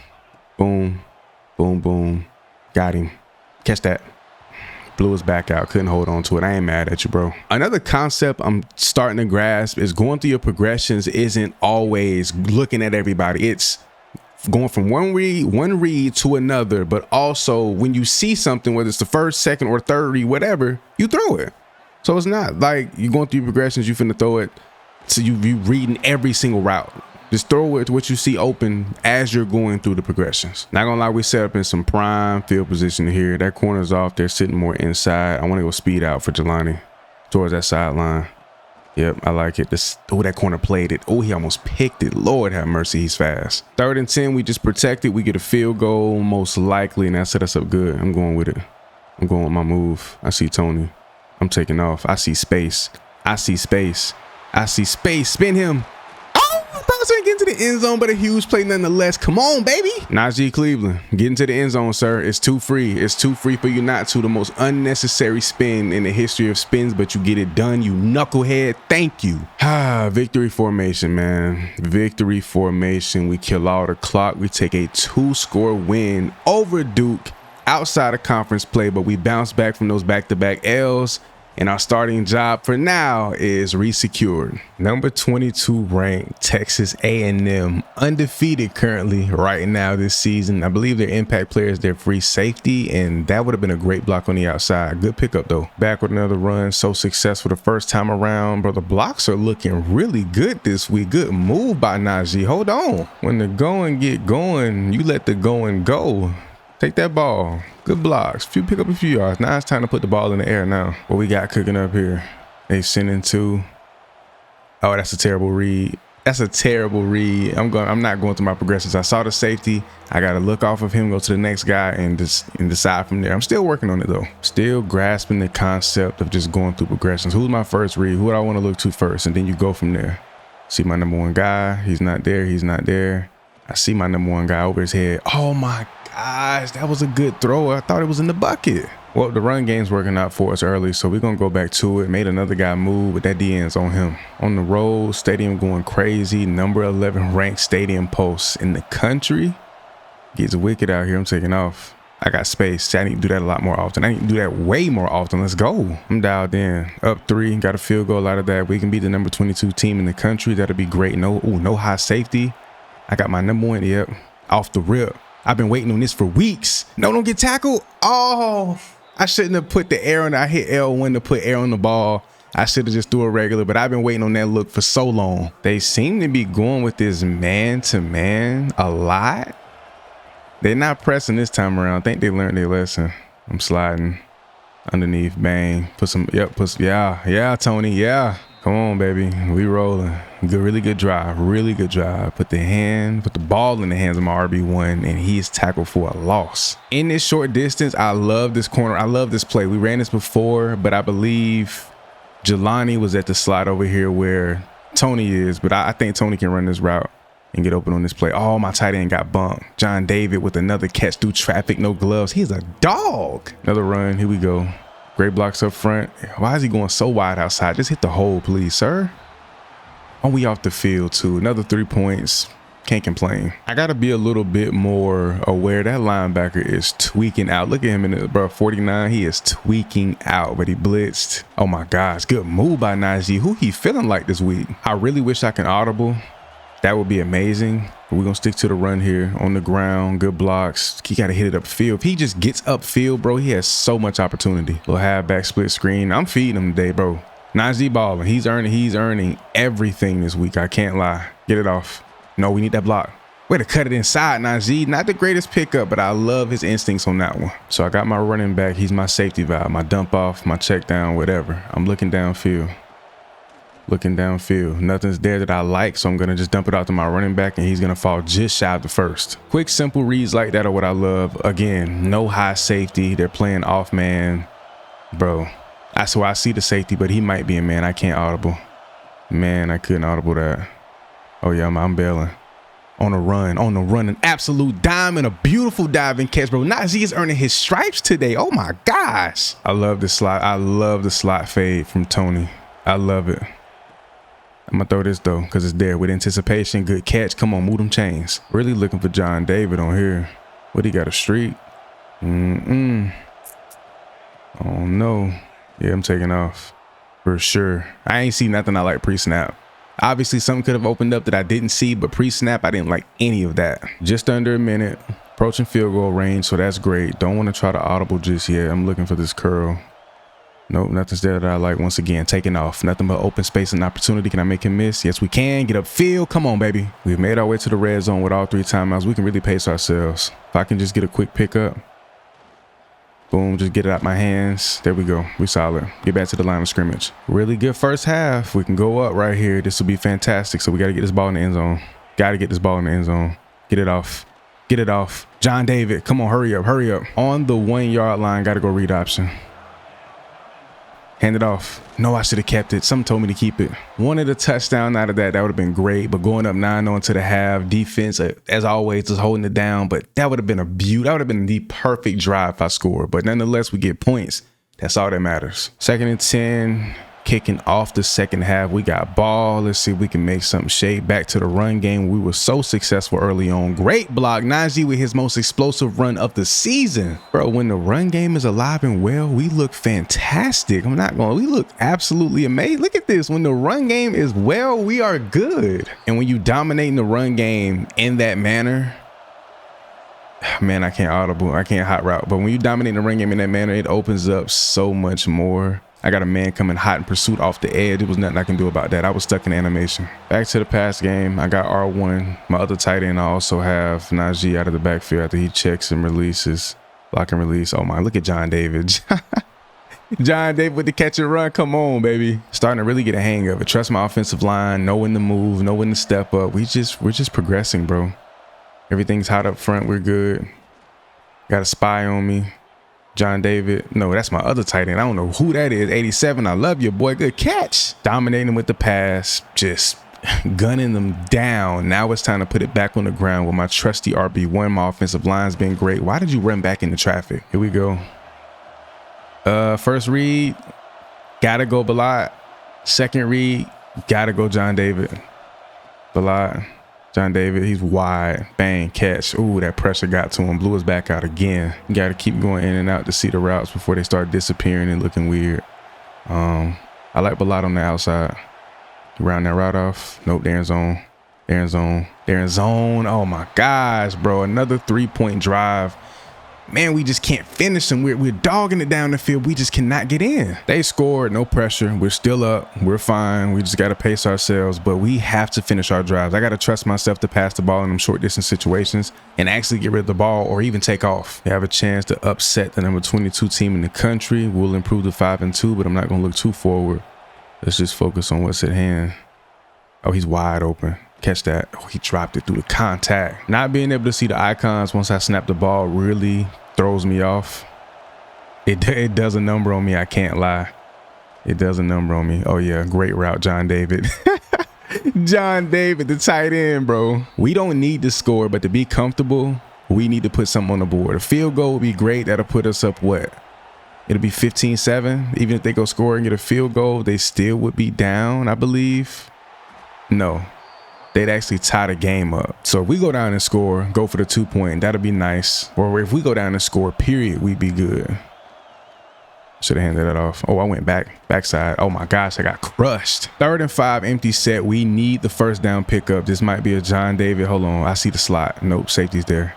Boom, boom, boom. Got him. Catch that. Blew his back out. Couldn't hold on to it. I ain't mad at you, bro. Another concept I'm starting to grasp is going through your progressions isn't always looking at everybody. It's going from one read to another, but also when you see something, whether it's the first, second, or third read, whatever, you throw it. So it's not like you're going through your progressions, you finna throw it. So you reading every single route. Just throw it to what you see open as you're going through the progressions. Not gonna lie, we set up in some prime field position here. That corner's off. They're sitting more inside. I want to go speed out for Jelani towards that sideline. Yep, I like it. Oh, that corner played it. Oh, he almost picked it. Lord have mercy, he's fast. 3rd and 10, we just protected. We get a field goal most likely, and that set us up good. I'm going with it. I'm going with my move. I see Tony. I'm taking off. I see space. I see space. I see space. Spin him. Get into the end zone, but a huge play nonetheless. Come on, baby. Najee Cleveland, get into the end zone, sir. It's too free. It's too free for you not to. The most unnecessary spin in the history of spins, but you get it done, you knucklehead. Thank you. Victory formation, man. Victory formation. We kill all the clock. We take a 2-score win over Duke outside of conference play, but we bounce back from those back-to-back L's. And our starting job for now is resecured. Number 22 ranked Texas A&M, undefeated currently right now this season. I believe their impact player is their free safety, and that would have been a great block on the outside. Good pickup though. Back with another run, so successful the first time around. Bro, the blocks are looking really good this week. Good move by Najee. Hold on. When the going get going, you let the going go. Take that ball. Good blocks. Pick up a few yards. Now it's time to put the ball in the air now. What we got cooking up here? They sending two. Oh, that's a terrible read. That's a terrible read. I'm not going through my progressions. I saw the safety. I got to look off of him, go to the next guy, and decide from there. I'm still working on it though. Still grasping the concept of just going through progressions. Who's my first read? Who do I want to look to first? And then you go from there. See my number 1 guy. He's not there. He's not there. I see my number 1 guy over his head. Oh my gosh, that was a good throw. I thought it was in the bucket. Well, the run game's working out for us early, so we're going to go back to it. Made another guy move, but that DN's on him. On the road, stadium going crazy. Number 11 ranked stadium posts in the country. Gets wicked out here. I'm taking off. I got space. See, I need to do that a lot more often. I need to do that way more often. Let's go. I'm dialed in. Up 3. Got a field goal out of that. We can be the number 22 team in the country. That'll be great. No high safety. I got my number 1. Yep. Off the rip. I've been waiting on this for weeks. No, don't get tackled. Oh, I shouldn't have put the air on. I hit L1 to put air on the ball. I should have just threw a regular, but I've been waiting on that look for so long. They seem to be going with this man-to-man a lot. They're not pressing this time around. I think they learned their lesson. I'm sliding underneath. Bang. Yeah, Tony. Yeah. Come on, baby. We rolling. Really good drive. Really good drive. Put the ball in the hands of my RB1, and he is tackled for a loss. In this short distance, I love this corner. I love this play. We ran this before, but I believe Jelani was at the slot over here where Tony is, but I think Tony can run this route and get open on this play. Oh, my tight end got bumped. John David with another catch through traffic, no gloves. He's a dog. Another run. Here we go. Great blocks up front. Why is he going so wide outside? Just hit the hole, please, sir. Oh, we off the field, too. Another 3 points. Can't complain. I got to be a little bit more aware. That linebacker is tweaking out. Look at him in the, bro, 49. He is tweaking out, but he blitzed. Oh, my gosh. Good move by Najee. Who he feeling like this week? I really wish I can audible. That would be amazing. We're going to stick to the run here on the ground. Good blocks. He got to hit it upfield. If he just gets upfield, bro, he has so much opportunity. Little halfback split screen. I'm feeding him today, bro. ncaa balling. He's earning everything this week. I can't lie. Get it off. No, we need that block. Way to cut it inside, ncaa. Not the greatest pickup, but I love his instincts on that one. So I got my running back. He's my safety valve, my dump off, my check down, whatever. I'm looking downfield. Looking downfield. Nothing's there that I like, so I'm going to just dump it out to my running back, and he's going to fall just shy of the first. Quick, simple reads like that are what I love. Again, no high safety. They're playing off man. Bro, that's where I see the safety, but he might be a man. I can't audible. Man, I couldn't audible that. Oh, yeah, I'm bailing. On the run, an absolute dime and a beautiful diving catch, bro. ncaa is earning his stripes today. Oh, my gosh. I love the slot. I love the slot fade from Tony. I love it. I'm gonna throw this though, because it's there with anticipation. Good catch. Come on, move them chains. Really looking for John David on here. What, he got a streak? Oh no. Yeah, I'm taking off for sure. I ain't see nothing I like pre-snap. Obviously something could have opened up that I didn't see, but pre-snap I didn't like any of that. Just under a minute, approaching field goal range, so that's great. Don't want to try to audible just yet. I'm looking for this curl. Nope, nothing's there that I like. Once again, taking off. Nothing but open space and opportunity. Can I make him miss? Yes, we can. Get upfield. Come on, baby. We've made our way to the red zone with all 3 timeouts. We can really pace ourselves. If I can just get a quick pickup. Boom, just get it out my hands. There we go. We solid. Get back to the line of scrimmage. Really good first half. We can go up right here. This will be fantastic. So we got to get this ball in the end zone. Got to get this ball in the end zone. Get it off. Get it off. John David. Come on, hurry up. Hurry up. On the 1 yard line. Got to go read option. Hand it off. No, I should have kept it. Something told me to keep it. Wanted a touchdown out of that. That would have been great. But going up 9-0 to the half, defense, as always, is holding it down. But that would have been a beaut. That would have been the perfect drive if I scored. But nonetheless, we get points. That's all that matters. 2nd and 10. Kicking off the second half. We got ball. Let's see if we can make something shake. Back to the run game. We were so successful early on. Great block. ncaa with his most explosive run of the season. Bro, when the run game is alive and well, we look fantastic. I'm not going. We look absolutely amazing. Look at this. When the run game is well, we are good. And when you dominate the run game in that manner, man, I can't audible. I can't hot route. But when you dominate the run game in that manner, it opens up so much more. I got a man coming hot in pursuit off the edge. There was nothing I can do about that. I was stuck in animation. Back to the pass game. I got R1. My other tight end, I also have ncaa out of the backfield after he checks and releases. Block and release. Oh my, look at John David. John David with the catch and run. Come on, baby. Starting to really get a hang of it. Trust my offensive line. Know when to move. Know when to step up. We're just progressing, bro. Everything's hot up front. We're good. Got a spy on me. John David. No, that's my other tight end. I don't know who that is. 87. I love you, boy. Good catch. Dominating with the pass. Just gunning them down. Now it's time to put it back on the ground with my trusty RB1. My offensive line's been great. Why did you run back into traffic? Here we go. First read. Gotta go Balot. Second read. Gotta go John David. Balot. John David, he's wide. Bang, catch. Ooh, that pressure got to him. Blew his back out again. You got to keep going in and out to see the routes before they start disappearing and looking weird. I like Balot on the outside. Round that route off. Nope, they're in zone. They're in zone. They're in zone. Oh, my gosh, bro. Another 3-point drive. Man, we just can't finish them. We're dogging it down the field. We just cannot get in. They scored, no pressure. We're still up. We're fine. We just got to pace ourselves, but we have to finish our drives. I got to trust myself to pass the ball in them short distance situations and actually get rid of the ball or even take off. We have a chance to upset the number 22 team in the country. We'll improve to 5-2, but I'm not going to look too forward. Let's just focus on what's at hand. Oh, he's wide open. Catch that. Oh, he dropped it through the contact. Not being able to see the icons once I snap the ball really throws me off. It does a number on me. I can't lie. It does a number on me. Oh, yeah. Great route, John David. John David, the tight end, bro. We don't need to score, but to be comfortable, we need to put something on the board. A field goal would be great. That'll put us up what? It'll be 15-7. Even if they go score and get a field goal, they still would be down, I believe. No. They'd actually tie the game up. So if we go down and score, go for the 2-point, that'll be nice. Or if we go down and score, period, we'd be good. Should have handed that off. Oh, I went backside. Oh my gosh, I got crushed. 3rd and 5, empty set. We need the first down pickup. This might be a John David. Hold on, I see the slot. Nope, safety's there.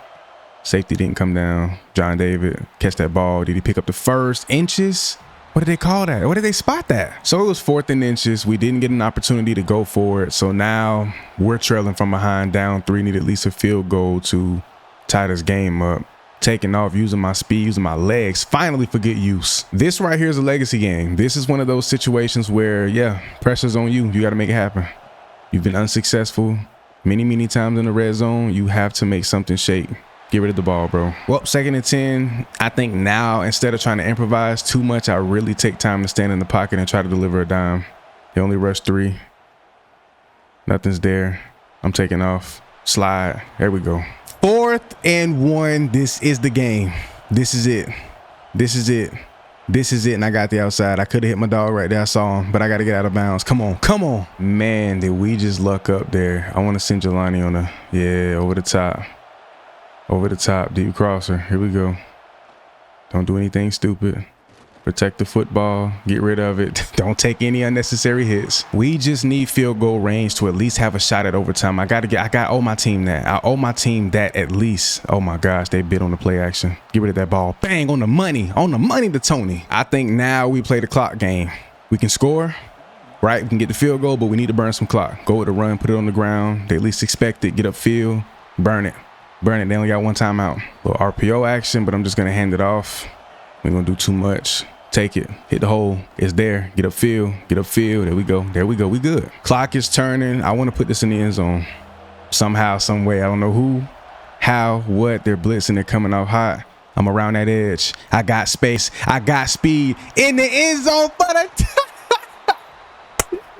Safety didn't come down. John David, catch that ball. Did he pick up the first inches? What did they call that? What did they spot that? So it was 4th and inches. We didn't get an opportunity to go for it. So now we're trailing from behind, down 3. Need at least a field goal to tie this game up. Taking off, using my speed, using my legs, finally for good use. This right here is a legacy game. This is one of those situations where, yeah, pressure's on you. You got to make it happen. You've been unsuccessful many times in the red zone. You have to make something shake. Get rid of the ball, bro. Well, 2nd and 10. I think now, instead of trying to improvise too much, I really take time to stand in the pocket and try to deliver a dime. They only rushed 3. Nothing's there. I'm taking off. Slide. There we go. 4th and 1. This is the game. This is it. This is it. This is it. And I got the outside. I could have hit my dog right there. I saw him, but I got to get out of bounds. Come on. Come on. Man, did we just luck up there. I want to send Jelani on a, yeah, over the top. Over the top. Deep crosser. Here we go. Don't do anything stupid. Protect the football. Get rid of it. Don't take any unnecessary hits. We just need field goal range to at least have a shot at overtime. I owe my team that. I owe my team that at least. Oh my gosh, they bit on the play action. Get rid of that ball. Bang, on the money. On the money to Tony. I think now we play the clock game. We can score, right? We can get the field goal, but we need to burn some clock. Go with the run, put it on the ground. They at least expect it. Get upfield, burn it. Burn it. They only got 1 timeout. Little RPO action, but I'm just going to hand it off. We're going to do too much. Take it. Hit the hole. It's there. Get upfield. Get upfield. There we go. There we go. We good. Clock is turning. I want to put this in the end zone. Somehow, some way. I don't know who, how, what. They're blitzing. They're coming off hot. I'm around that edge. I got space. I got speed. In the end zone for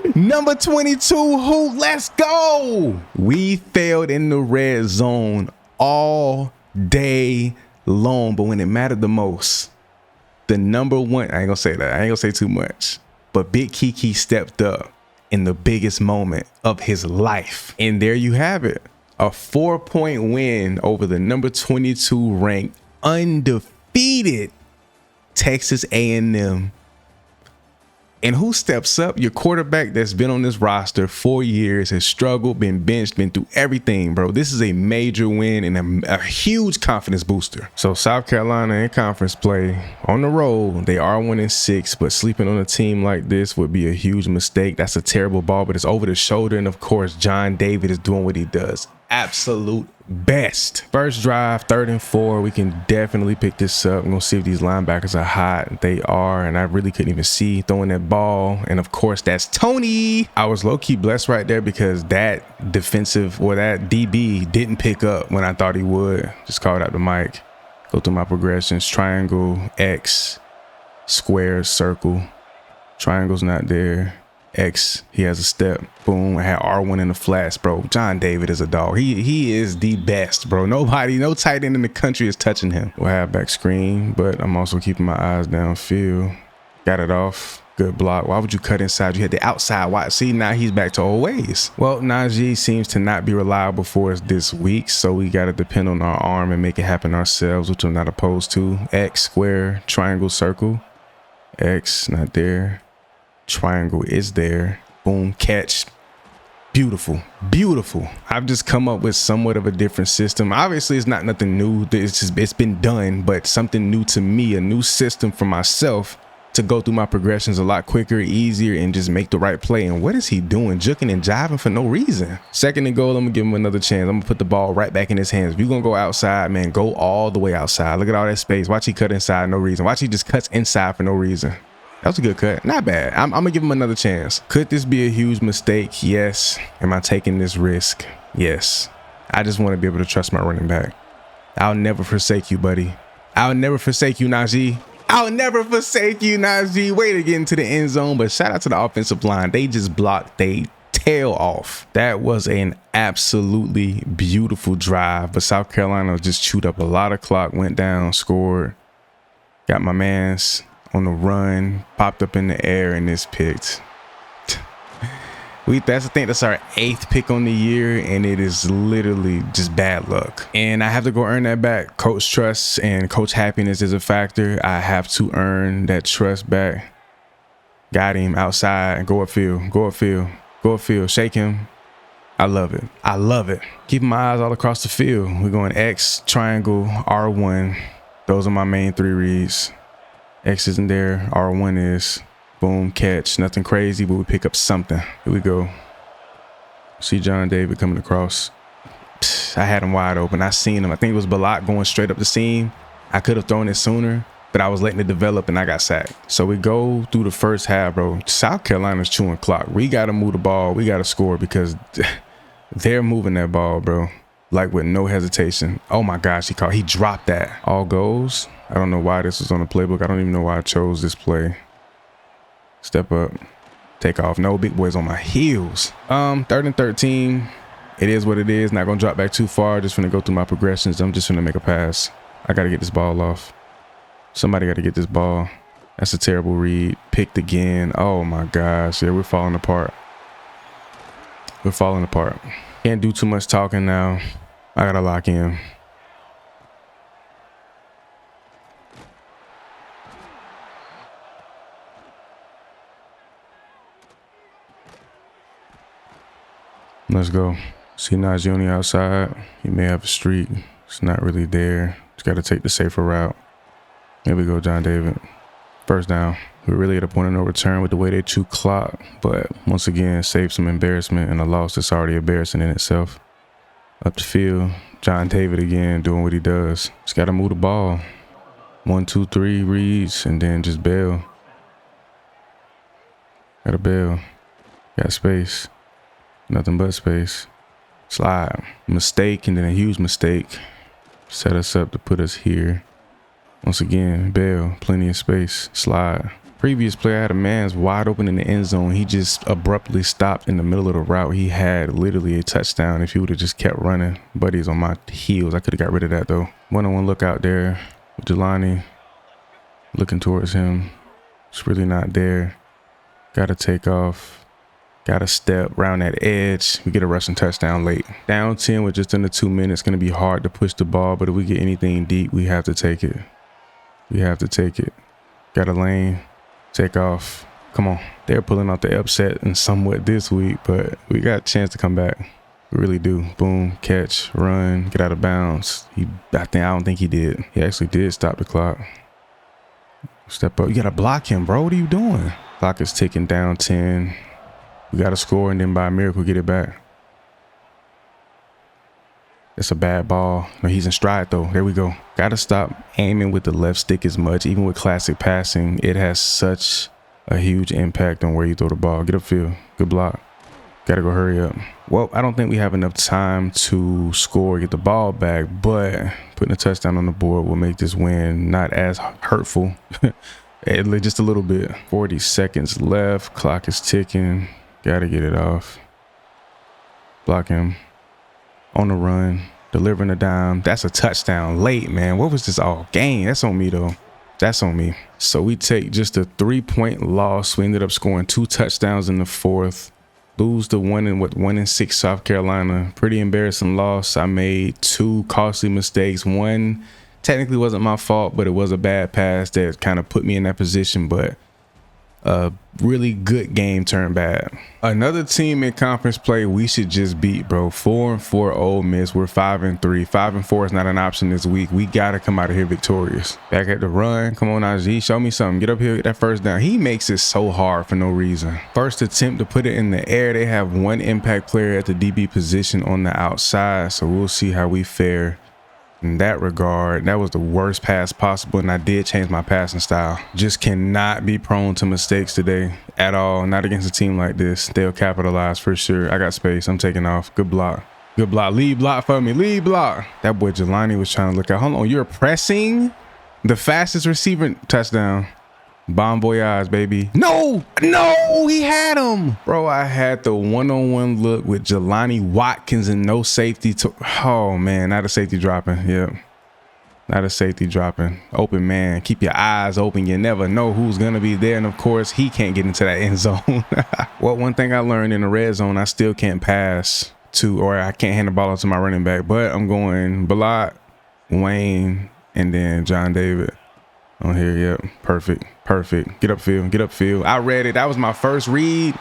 the number 22. Who? Let's go. We failed in the red zone all day long. But when it mattered the most, the number 1, I ain't gonna say that. I ain't gonna say too much. But Big KeKe stepped up in the biggest moment of his life. And there you have it. A 4-point win over the number 22 ranked undefeated Texas A&M. And who steps up? Your quarterback that's been on this roster 4 years, has struggled, been benched, been through everything, bro. This is a major win and a huge confidence booster. So South Carolina in conference play on the road, they are 1-6, but sleeping on a team like this would be a huge mistake. That's a terrible ball, but it's over the shoulder. And of course, John David is doing what he does. Absolute best. First drive, 3rd and 4. We can definitely pick this up. I'm gonna see if these linebackers are hot. They are, and I really couldn't even see throwing that ball. And of course, that's Tony. I was low-key blessed right there because that defensive, or that DB, didn't pick up when I thought he would. Just called out the mic. Go through my progressions. Triangle, X, square, circle. Triangle's not there. X, he has a step. Boom. I had R1 in the flats, bro. John David is a dog. He is the best, bro. Nobody, no tight end in the country is touching him. We'll have back screen, but I'm also keeping my eyes downfield. Got it off. Good block. Why would you cut inside? You had the outside wide. See, now he's back to old ways. Well, Najee seems to not be reliable for us this week, so we got to depend on our arm and make it happen ourselves, which I'm not opposed to. X, square, triangle, circle. X, not there. Triangle is there. Boom, catch. Beautiful, beautiful. I've just come up with somewhat of a different system. Obviously, it's not nothing new. It's been done, but something new to me, a new system for myself to go through my progressions a lot quicker, easier, and just make the right play. And what is he doing? Juking and jiving for no reason. 2nd and goal, I'm gonna give him another chance. I'm gonna put the ball right back in his hands. If you're gonna go outside, man, go all the way outside. Look at all that space. Watch he cut inside, no reason. Watch he just cuts inside for no reason. That was a good cut. Not bad. I'm gonna give him another chance. Could this be a huge mistake? Yes. Am I taking this risk? Yes. I just want to be able to trust my running back. I'll never forsake you, buddy. I'll never forsake you, Najee. I'll never forsake you, Najee. Way to get into the end zone, but shout out to the offensive line. They just blocked they tail off. That was an absolutely beautiful drive, but South Carolina just chewed up a lot of clock, went down, scored, got my mans on the run, popped up in the air, and it's picked. That's I think that's our 8th pick on the year, and it is literally just bad luck. And I have to go earn that back. Coach trust and coach happiness is a factor. I have to earn that trust back. Got him outside. Go upfield. Go upfield. Go upfield. Shake him. I love it. I love it. Keeping my eyes all across the field. We're going X, triangle, R1. Those are my main 3 reads. X isn't there. R1 is. Boom, catch. Nothing crazy, but we pick up something. Here we go. See John David coming across. I had him wide open. I seen him. I think it was Balak going straight up the seam. I could have thrown it sooner, but I was letting it develop and I got sacked. So we go through the first half, bro. South Carolina's chewing clock. We got to move the ball. We got to score because they're moving that ball, bro. Like with no hesitation. Oh my gosh, he dropped that. All goes. I don't know why this was on the playbook. I don't even know why I chose this play. Step up, take off. No, big boys on my heels. 3rd and 13. It is what it is. Not gonna drop back too far. Just gonna go through my progressions. I'm just gonna make a pass. I gotta get this ball off. Somebody gotta get this ball. That's a terrible read. Picked again. Oh my gosh. Yeah, we're falling apart. We're falling apart. Can't do too much talking now. I gotta lock in. Let's go. See Najee on the outside. He may have a streak. It's not really there. Just got to take the safer route. Here we go, John David. First down. We're really at a point of no return with the way they chew clock. But once again, save some embarrassment and a loss that's already embarrassing in itself. Up the field. John David again doing what he does. Just got to move the ball. 1, 2, 3 reads and then just bail. Got to bail. Got space. Nothing but space. Slide. Mistake and then a huge mistake. Set us up to put us here. Once again, bail. Plenty of space. Slide. Previous play, I had a man's wide open in the end zone. He just abruptly stopped in the middle of the route. He had literally a touchdown if he would have just kept running. Buddy's on my heels. I could have got rid of that though. One-on-one look out there. Jelani looking towards him. It's really not there. Got to take off. Got to step around that edge. We get a rushing touchdown late. Down 10 with just under 2 minutes. Going to be hard to push the ball, but if we get anything deep, we have to take it. We have to take it. Got a lane. Take off. Come on. They're pulling out the upset and somewhat this week, but we got a chance to come back. We really do. Boom, catch, run, get out of bounds. I don't think he did. He actually did stop the clock. Step up. You got to block him, bro. What are you doing? Clock is ticking down 10. We got to score and then by a miracle get it back. It's a bad ball. No, he's in stride though. There we go. Got to stop aiming with the left stick as much. Even with classic passing, it has such a huge impact on where you throw the ball. Get upfield. Good block. Got to go hurry up. Well, I don't think we have enough time to score, get the ball back, but putting a touchdown on the board will make this win not as hurtful. Just a little bit. 40 seconds left. Clock is ticking. Got to get it off. Block him. On the run. Delivering a dime. That's a touchdown late, man. What was this all game? That's on me, though. That's on me. So we take just a 3-point loss. We ended up scoring 2 touchdowns in the 4th. Lose to 1-6 South Carolina. Pretty embarrassing loss. I made 2 costly mistakes. One technically wasn't my fault, but it was a bad pass that kind of put me in that position. But a really good game turned bad. Another team in conference play we should just beat, bro. 4-4 Ole Miss. We're 5-3. 5-4 is not an option this week. We gotta come out of here victorious. Back at the run. Come on, Najee. Show me something. Get up here. Get that first down. He makes it so hard for no reason. First attempt to put it in the air. They have 1 impact player at the DB position on the outside. So we'll see how we fare in that regard. That was the worst pass possible, and I did change my passing style. Just cannot be prone to mistakes today at all. Not against a team like this. They'll capitalize for sure. I got space. I'm taking off. Good block. Good block. Lead block for me. Lead block. That boy Jelani was trying to look out. Hold on. You're pressing the fastest receiver. Touchdown. Bon voyage, baby. No, he had him. Bro, I had the one-on-one look with Jelani Watkins and no safety. Oh, man, not a safety dropping. Yep. Not a safety dropping. Open man. Keep your eyes open. You never know who's going to be there. And of course, he can't get into that end zone. Well, one thing I learned in the red zone, I still can't pass to, or I can't hand the ball off to my running back. But I'm going Balot, Wayne, and then John David on here. Yep. Perfect. Perfect. Get upfield. Get upfield. I read it. That was my first read.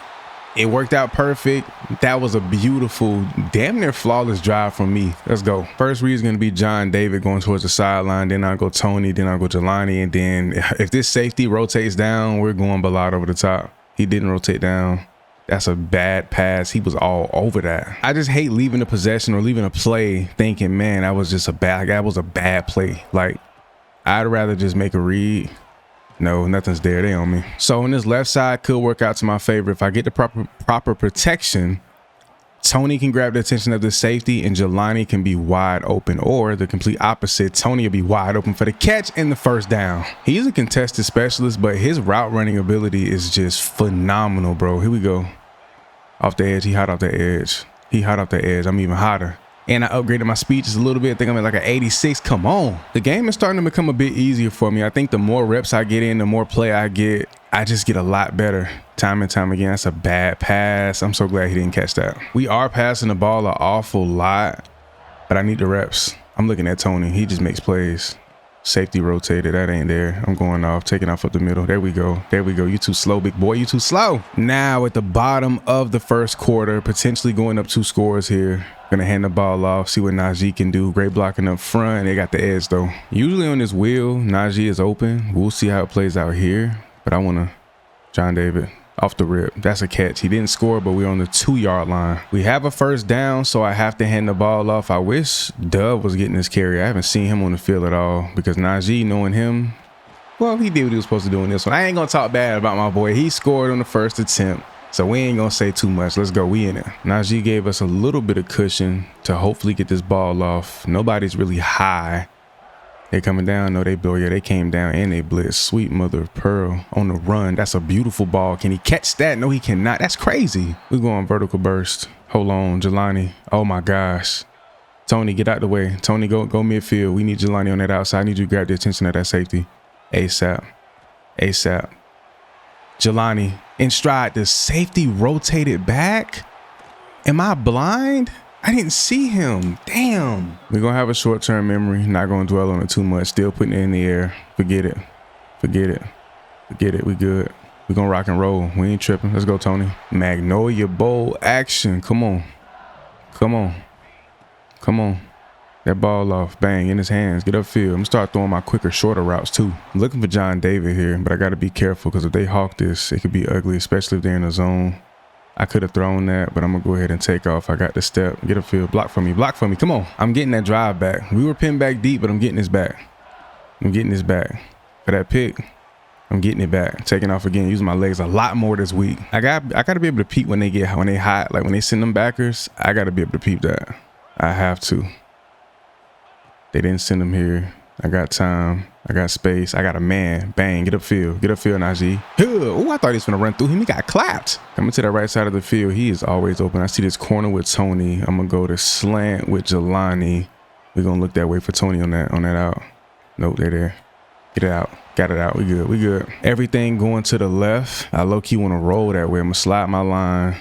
It worked out perfect. That was a beautiful, damn near flawless drive from me. Let's go. First read is going to be John David going towards the sideline. Then I'll go Tony. Then I'll go Jelani. And then if this safety rotates down, we're going Balot over the top. He didn't rotate down. That's a bad pass. He was all over that. I just hate leaving a possession or leaving a play thinking, man, that was a bad play. Like, I'd rather just make a read. No, nothing's there. They on me. So on this left side could work out to my favor. If I get the proper protection, Tony can grab the attention of the safety and Jelani can be wide open, or the complete opposite. Tony will be wide open for the catch and the first down. He's a contested specialist, but his route running ability is just phenomenal, bro. Here we go. Off the edge. He hot off the edge. He hot off the edge. I'm even hotter. And I upgraded my speed just a little bit. I think I'm at like an 86. Come on. The game is starting to become a bit easier for me. I think the more reps I get in, the more play I get, I just get a lot better time and time again. That's a bad pass. I'm so glad he didn't catch that. We are passing the ball an awful lot, but I need the reps. I'm looking at Tony. He just makes plays. Safety rotated. That ain't there. I'm going off, taking off up the middle. There we go. There we go. You too slow, big boy. You too slow. Now at the bottom of the first quarter, potentially going up 2 scores here. Gonna hand the ball off, see what Najee can do. Great blocking up front. They got the edge though. Usually on this wheel, Najee is open. We'll see how it plays out here. But I wanna John David off the rip. That's a catch. He didn't score, but we're on the 2-yard line. We have a first down, so I have to hand the ball off. I wish Dub was getting this carry. I haven't seen him on the field at all because Najee, knowing him, well, he did what he was supposed to do in this one. I ain't gonna talk bad about my boy. He scored on the first attempt. So we ain't gonna say too much. Let's go. We in it. Najee gave us a little bit of cushion to hopefully get this ball off. Nobody's really high. They coming down. No, they blow. Yeah, they came down and they blitz. Sweet mother of pearl on the run. That's a beautiful ball. Can he catch that? No, he cannot. That's crazy. We going vertical burst. Hold on, Jelani. Oh my gosh. Tony, get out the way. Tony, go midfield. We need Jelani on that outside. I need you to grab the attention of that safety. ASAP. ASAP. Jelani in stride. The safety rotated back. Am I blind? I didn't see him. Damn. We're going to have a short-term memory. Not going to dwell on it too much. Still putting it in the air. Forget it. Forget it. Forget it. We good. We're going to rock and roll. We ain't tripping. Let's go, Tony. Magnolia bowl action. Come on. Come on. Come on. That ball off. Bang. In his hands. Get upfield. I'm going to start throwing my quicker, shorter routes, too. I'm looking for John David here, but I got to be careful because if they hawk this, it could be ugly, especially if they're in the zone. I could have thrown that, but I'm going to go ahead and take off. I got the step. Get upfield. Block for me. Block for me. Come on. I'm getting that drive back. We were pinned back deep, but I'm getting this back. I'm getting this back. For that pick, I'm getting it back. Taking off again. Using my legs a lot more this week. I got to be able to peep when they hot. Like when they send them backers, I got to be able to peep that. I have to. They didn't send him here. I got time. I got space. I got a man. Bang. Get upfield. Get upfield, Najee. Oh, I thought he was going to run through him. He got clapped. Coming to the right side of the field. He is always open. I see this corner with Tony. I'm going to go to slant with Jelani. We're going to look that way for Tony on that out. Nope, they're there. Get it out. Got it out. We good. We good. Everything going to the left. I low-key want to roll that way. I'm going to slide my line.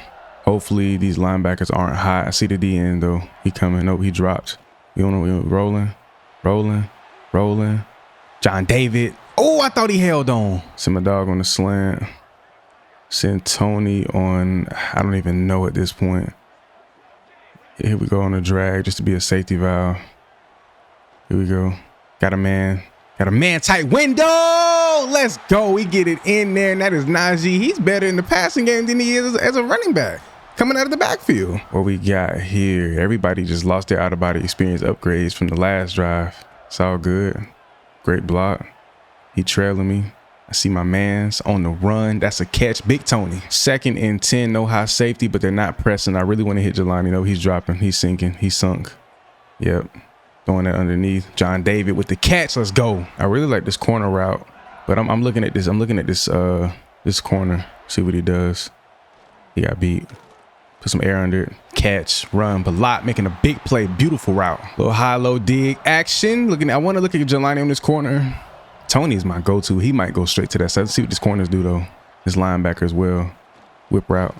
Hopefully these linebackers aren't high. I see the D end, though. He coming. Nope, he dropped. You know, rolling. Rolling. Rolling. John David. Oh, I thought he held on. Send my dog on the slant. Send Tony on, I don't even know at this point. Here we go on the drag just to be a safety valve. Here we go. Got a man. Got a man tight window. Let's go. We get it in there. And that is Najee. He's better in the passing game than he is as a running back. Coming out of the backfield. What we got here, everybody just lost their out-of-body experience upgrades from the last drive. It's all good. Great block. He trailing me. I see my man's on the run. That's a catch. Big Tony. 2nd and 10. No high safety, but they're not pressing. I really want to hit Jelani. No, he's dropping. He's sinking. He's sunk. Yep. Throwing that underneath. John David with the catch. Let's go. I really like this corner route, but I'm looking at this. I'm looking at this corner. See what he does. He got beat. Put some air under it. catch, run, block, making a big play. Beautiful route. Little high-low dig action. I want to look at Jelani on this corner. Tony is my go-to. He might go straight to that side. Let's see what these corners do, though. This linebacker as well. Whip route.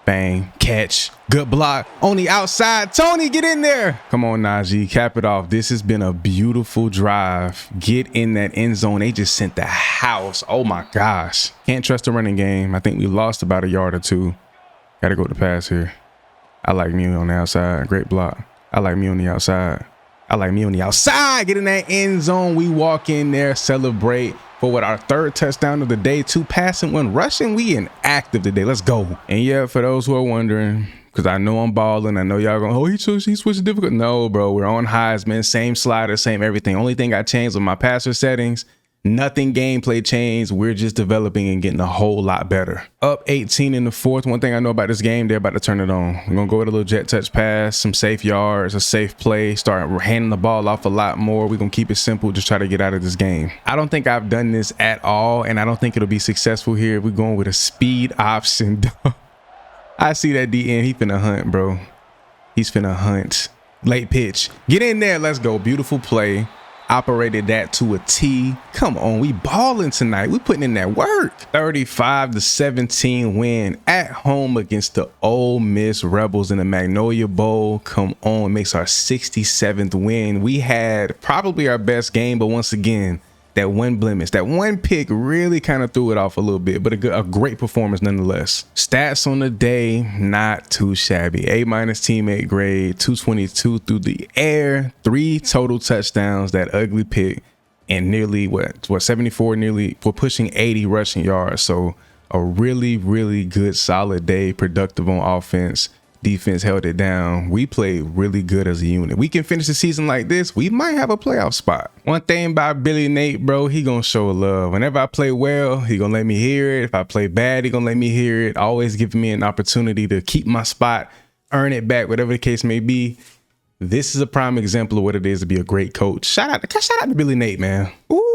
Bang. Catch. Good block. On the outside. Tony, get in there. Come on, Najee. Cap it off. This has been a beautiful drive. Get in that end zone. They just sent the house. Oh, my gosh. Can't trust the running game. I think we lost about a yard or two. Got to go to pass here. I like me on the outside. Great block. I like me on the outside. I like me on the outside. Get in that end zone. We walk in there, celebrate for what, our third touchdown of the day. 2 passing, 1 rushing. We inactive today. Let's go. And yeah, for those who are wondering, because I know I'm balling. I know y'all going, oh, he switched difficult. No, bro. We're on Heisman. Same slider, same everything. Only thing I changed with my passer settings. Nothing gameplay changed. We're just developing and getting a whole lot better. Up 18 in the 4th. One thing I know about this game, they're about to turn it on. We're going to go with a little jet touch pass, some safe yards, a safe play, start handing the ball off a lot more. We're going to keep it simple, just try to get out of this game. I don't think I've done this at all, and I don't think it'll be successful here. We're going with a speed option. I see that DN. He finna hunt, bro. He's finna hunt. Late pitch. Get in there. Let's go. Beautiful play. Operated that to a T. Come on, we balling tonight. We putting in that work. 35-17 win at home against the Ole Miss Rebels in the Magnolia Bowl. Come on, makes our 67th win. We had probably our best game, but once again, that one blemish, that one pick really kind of threw it off a little bit, but a great performance nonetheless. Stats on the day, not too shabby. A- teammate grade, 222 through the air, 3 total touchdowns, that ugly pick, and nearly what 74, nearly, we're pushing 80 rushing yards. So a really, really good, solid day, productive on offense. Defense held it down. We played really good as a unit. We can finish the season like this, we might have a playoff spot. One thing about Billy Nate, bro, he gonna show love. Whenever I play well, he gonna let me hear it. If I play bad, he gonna let me hear it. Always giving me an opportunity to keep my spot, earn it back, whatever the case may be. This is a prime example of what it is to be a great coach. Shout out to Billy Nate, man. Ooh.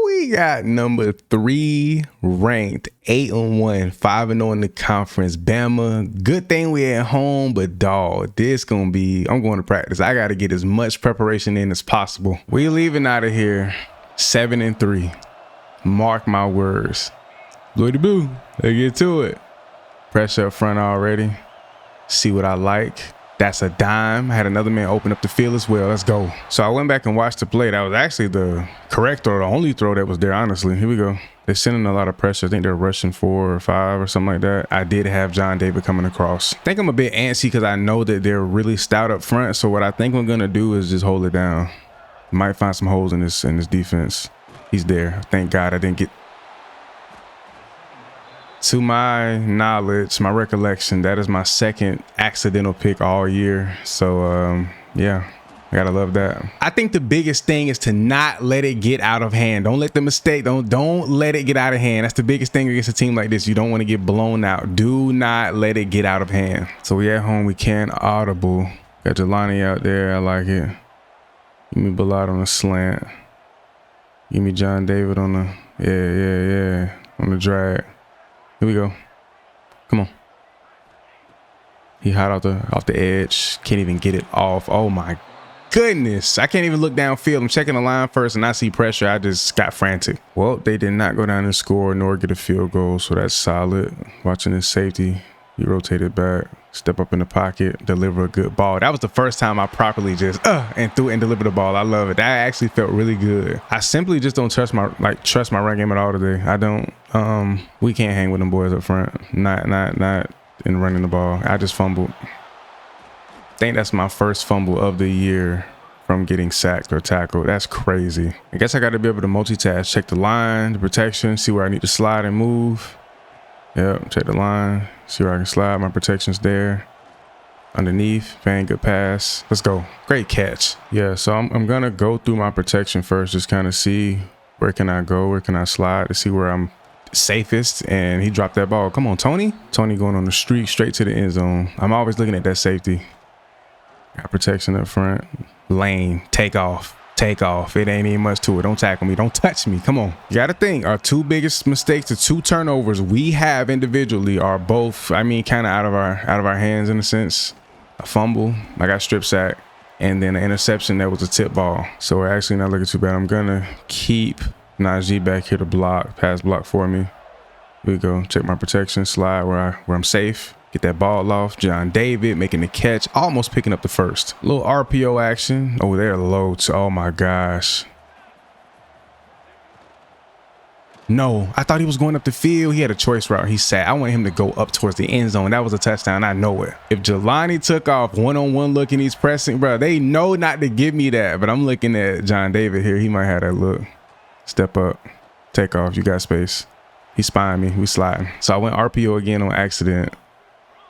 We got number 3 ranked, 8-1, 5-0 in the conference. Bama, good thing we at home, but dog, this gonna be, I'm going to practice. I got to get as much preparation in as possible. We leaving out of here 7-3. Mark my words. Blue to blue, let's get to it. Pressure up front already. See what I like. That's a dime. I had another man open up the field as well. Let's go. So I went back and watched the play. That was actually the correct or the only throw that was there, honestly. Here we go. They're sending a lot of pressure. I think they're rushing 4 or 5 or something like that. I did have John David coming across. I think I'm a bit antsy because I know that they're really stout up front. So what I think we're going to do is just hold it down. Might find some holes in this defense. He's there. Thank God I didn't get... To my knowledge, my recollection, that is my 2nd accidental pick all year. So, yeah, I gotta love that. I think the biggest thing is to not let it get out of hand. Don't let the mistake, don't let it get out of hand. That's the biggest thing against a team like this. You don't want to get blown out. Do not let it get out of hand. So we at home, we can audible. Got Jelani out there, I like it. Give me Ballard on the slant. Give me John David on the, yeah, on the drag. Here we go. Come on. He hot off the edge. Can't even get it off. Oh my goodness. I can't even look downfield. I'm checking the line first and I see pressure. I just got frantic. Well, they did not go down and score nor get a field goal. So that's solid. Watching his safety. He rotated back. Step up in the pocket, deliver a good ball. That was the first time I properly just and threw it and delivered the ball. I love it. That actually felt really good. I simply just don't trust my run game at all today. I don't. We can't hang with them boys up front. Not in running the ball. I just fumbled. I think that's my first fumble of the year from getting sacked or tackled. That's crazy. I guess I got to be able to multitask. Check the line, the protection, see where I need to slide and move. Yep, check the line, see where I can slide. My protection's there. Underneath, bang, good pass. Let's go. Great catch. Yeah, so I'm gonna go through my protection first, just kind of see where can I go, where can I slide to see where I'm safest. And he dropped that ball. Come on, Tony. Tony going on the streak straight to the end zone. I'm always looking at that safety. Got protection up front. Lane, take off. Take off. It ain't even much to it. Don't tackle me. Don't touch me. Come on. You got to think our 2 biggest mistakes, the 2 turnovers we have individually are both, I mean, kind of out of our hands in a sense. a fumble. I got strip sack. And then an interception that was a tip ball. So we're actually not looking too bad. I'm going to keep Najee back here to block, pass block for me. Here we go. Check my protection, slide where I'm safe. Get that ball off. John David making the catch, almost picking up the first. Little RPO action. Oh, they're low. Oh my gosh. No, I thought he was going up the field. He had a choice route. He sat. I wanted him to go up towards the end zone. That was a touchdown. I know it. If Jelani took off one-on-one look and he's pressing, bro, they know not to give me that. But I'm looking at John David here. He might have that look. Step up. Take off. You got space. He's spying me. We sliding. So I went RPO again on accident.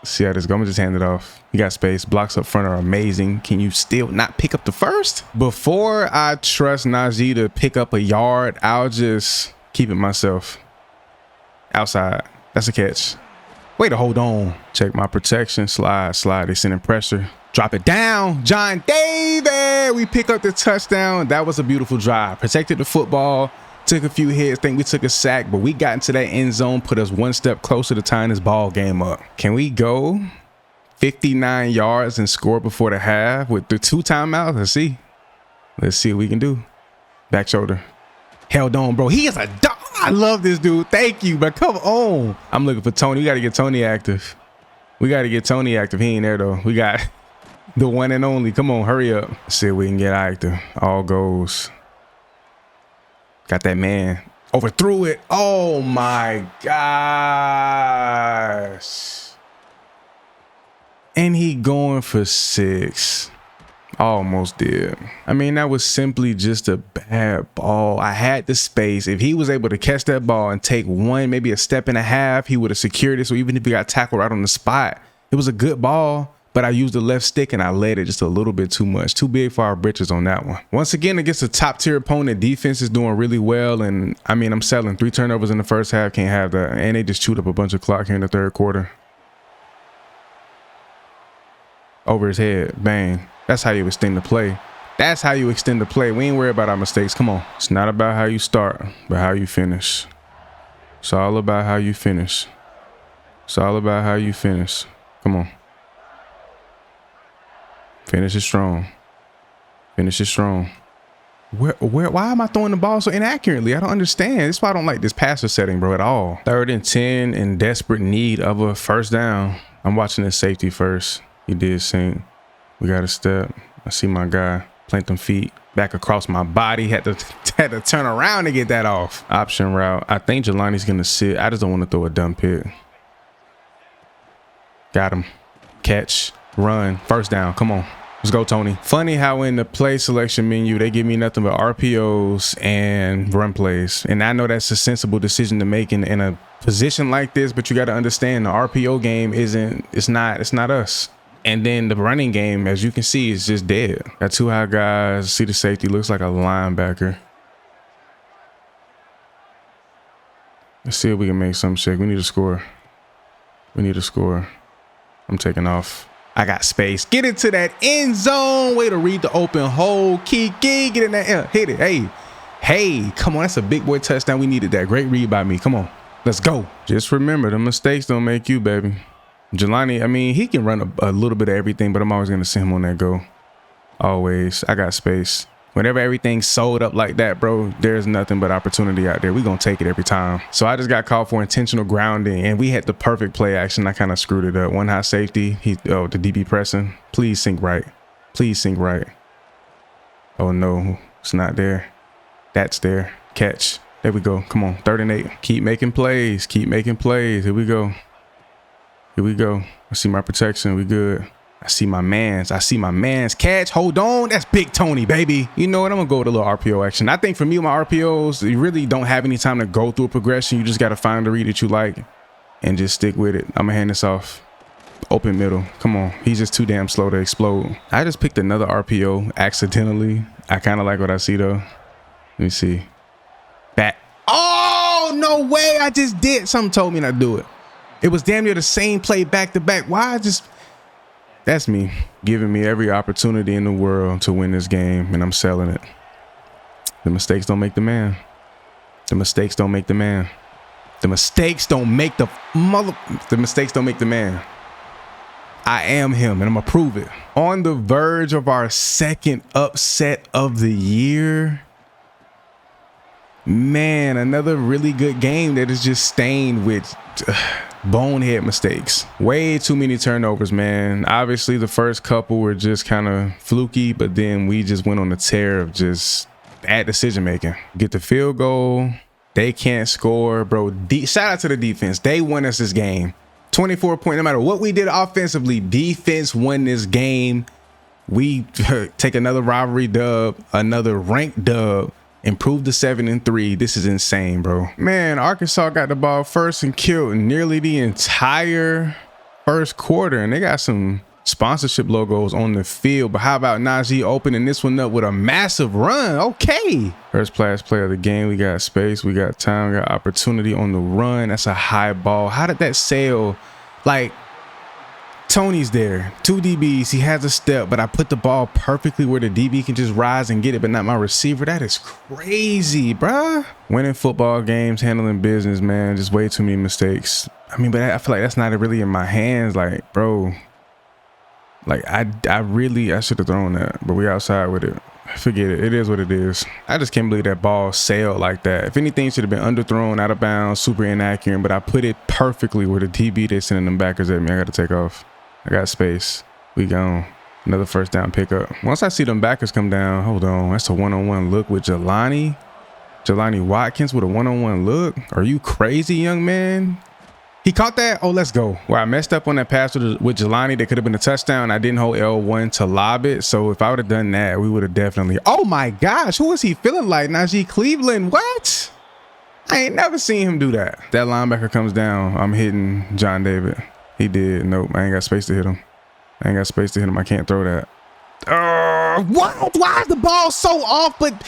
See how this goes. I'm gonna just hand it off. You got space. Blocks up front are amazing. Can you still not pick up the first? Before I trust Najee to pick up a yard, I'll just keep it myself. Outside. That's a catch. Way to hold on. Check my protection. Slide. They sending pressure. Drop it down. John David. We pick up the touchdown. That was a beautiful drive. Protected the football. Took a few hits. Think we took a sack, but we got into that end zone. Put us one step closer to tying this ball game up. Can we go 59 yards and score before the half with the 2 timeouts? Let's see what we can do. Back shoulder. Held on, bro. He is a dog. I love this dude. Thank you, but come on. I'm looking for Tony. We got to get Tony active. He ain't there, though. We got the one and only. Come on, hurry up. Let's see if we can get active. All goes. Got that man. Overthrew it. Oh, my gosh. And he going for 6. Almost did. I mean, that was simply just a bad ball. I had the space. If he was able to catch that ball and take one, maybe a step and a half, he would have secured it. So even if he got tackled right on the spot, it was a good ball. But I used the left stick and I led it just a little bit too much. Too big for our britches on that one. Once again, against a top tier opponent, defense is doing really well. And I mean, I'm selling 3 turnovers in the first half. Can't have that. And they just chewed up a bunch of clock here in the third quarter. Over his head. Bang. That's how you extend the play. We ain't worried about our mistakes. Come on. It's not about how you start, but how you finish. It's all about how you finish. Come on. Finish it strong. Why am I throwing the ball so inaccurately? I don't understand. That's why I don't like this passer setting, bro, at all. 3rd and 10 in desperate need of a first down. I'm watching this safety first. He did sink. We got a step. I see my guy plant them feet back across my body. Had to turn around to get that off. Option route. I think Jelani's going to sit. I just don't want to throw a dumb pick. Got him. Catch. Run. First down. Come on. Let's go, Tony. Funny how in the play selection menu, they give me nothing but RPOs and run plays. And I know that's a sensible decision to make in a position like this, but you got to understand the RPO game it's not us. And then the running game, as you can see, is just dead. Got 2 high guys. See the safety. Looks like a linebacker. Let's see if we can make some shake. We need to score. I'm taking off. I got space. Get into that end zone. Way to read the open hole. KeKe, get in that. Hit it. Hey, come on. That's a big boy touchdown. We needed that. Great read by me. Come on. Let's go. Just remember, the mistakes don't make you, baby. Jelani, I mean, he can run a little bit of everything, but I'm always going to send him on that go. Always. I got space. Whenever everything's sold up like that, bro, there's nothing but opportunity out there. We're going to take it every time. So I just got called for intentional grounding, and we had the perfect play action. I kind of screwed it up. 1 high safety. The DB pressing. Please sink right. Oh, no. It's not there. That's there. Catch. There we go. Come on. 3rd and 8. Keep making plays. Here we go. I see my protection. We good. I see my mans. Catch. Hold on. That's Big Tony, baby. You know what? I'm going to go with a little RPO action. I think for me, my RPOs, you really don't have any time to go through a progression. You just got to find the read that you like and just stick with it. I'm going to hand this off. Open middle. Come on. He's just too damn slow to explode. I just picked another RPO accidentally. I kind of like what I see, though. Let me see. Back. Oh, no way. I just did. Something told me not to do it. It was damn near the same play back to back. That's me giving me every opportunity in the world to win this game, and I'm selling it. The mistakes don't make the man. The mistakes don't make the man. I am him, and I'm gonna prove it. On the verge of our second upset of the year. Man, another really good game that is just stained with bonehead mistakes. Way too many turnovers, man. Obviously, the first couple were just kind of fluky, but then we just went on a tear of just bad decision making. Get the field goal. They can't score, bro. Shout out to the defense. They won us this game. 24 points. No matter what we did offensively, defense won this game. We take another rivalry dub, another ranked dub. Improved to 7-3. This is insane, bro. Man, Arkansas got the ball first and killed nearly the entire first quarter, and they got some sponsorship logos on the field. But how about Najee opening this one up with a massive run? Okay. First class player of the game. We got space, we got time, we got opportunity on the run. That's a high ball. How did that sail? Like, Tony's there, 2 DBs, he has a step, but I put the ball perfectly where the DB can just rise and get it, but not my receiver. That is crazy, bruh. Winning football games, handling business, man, just way too many mistakes. I mean, but I feel like that's not really in my hands. Like, bro, like I should have thrown that, but we outside with it. Forget it. It is what it is. I just can't believe that ball sailed like that. If anything, should have been underthrown, out of bounds, super inaccurate, but I put it perfectly where the DB, they sending them backers at me. I got to take off. I got space. We gone. Another first down pickup. Once I see them backers come down, hold on. That's a one-on-one look with Jelani Watkins with a one-on-one look. Are you crazy, young man? He caught that. Oh, let's go. Where I messed up on that pass with Jelani, that could have been a touchdown. I didn't hold L1 to lob it. So if I would have done that, we would have definitely. Oh my gosh, who is he feeling like? Najee Cleveland? What? I ain't never seen him do that. That linebacker comes down. I'm hitting John David. He did. Nope. I ain't got space to hit him. I can't throw that. What? Why is the ball so off? But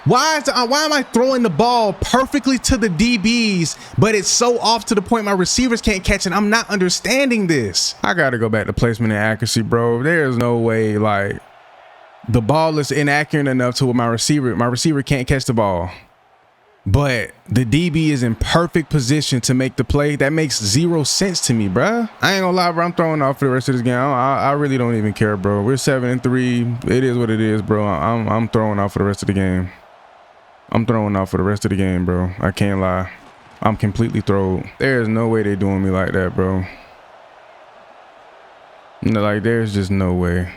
why am I throwing the ball perfectly to the DBs, but it's so off to the point my receivers can't catch it? I'm not understanding this. I got to go back to placement and accuracy, bro. There's no way, like, the ball is inaccurate enough to where my receiver can't catch the ball. But the DB is in perfect position to make the play. That makes zero sense to me, bruh. I ain't gonna lie, bro. I'm throwing off for the rest of this game. I really don't even care, bro. We're 7-3. It is what it is, bro. I'm throwing off for the rest of the game. Bro. I can't lie. I'm completely throwed. There's no way they doing me like that, bro. No, like, there's just no way.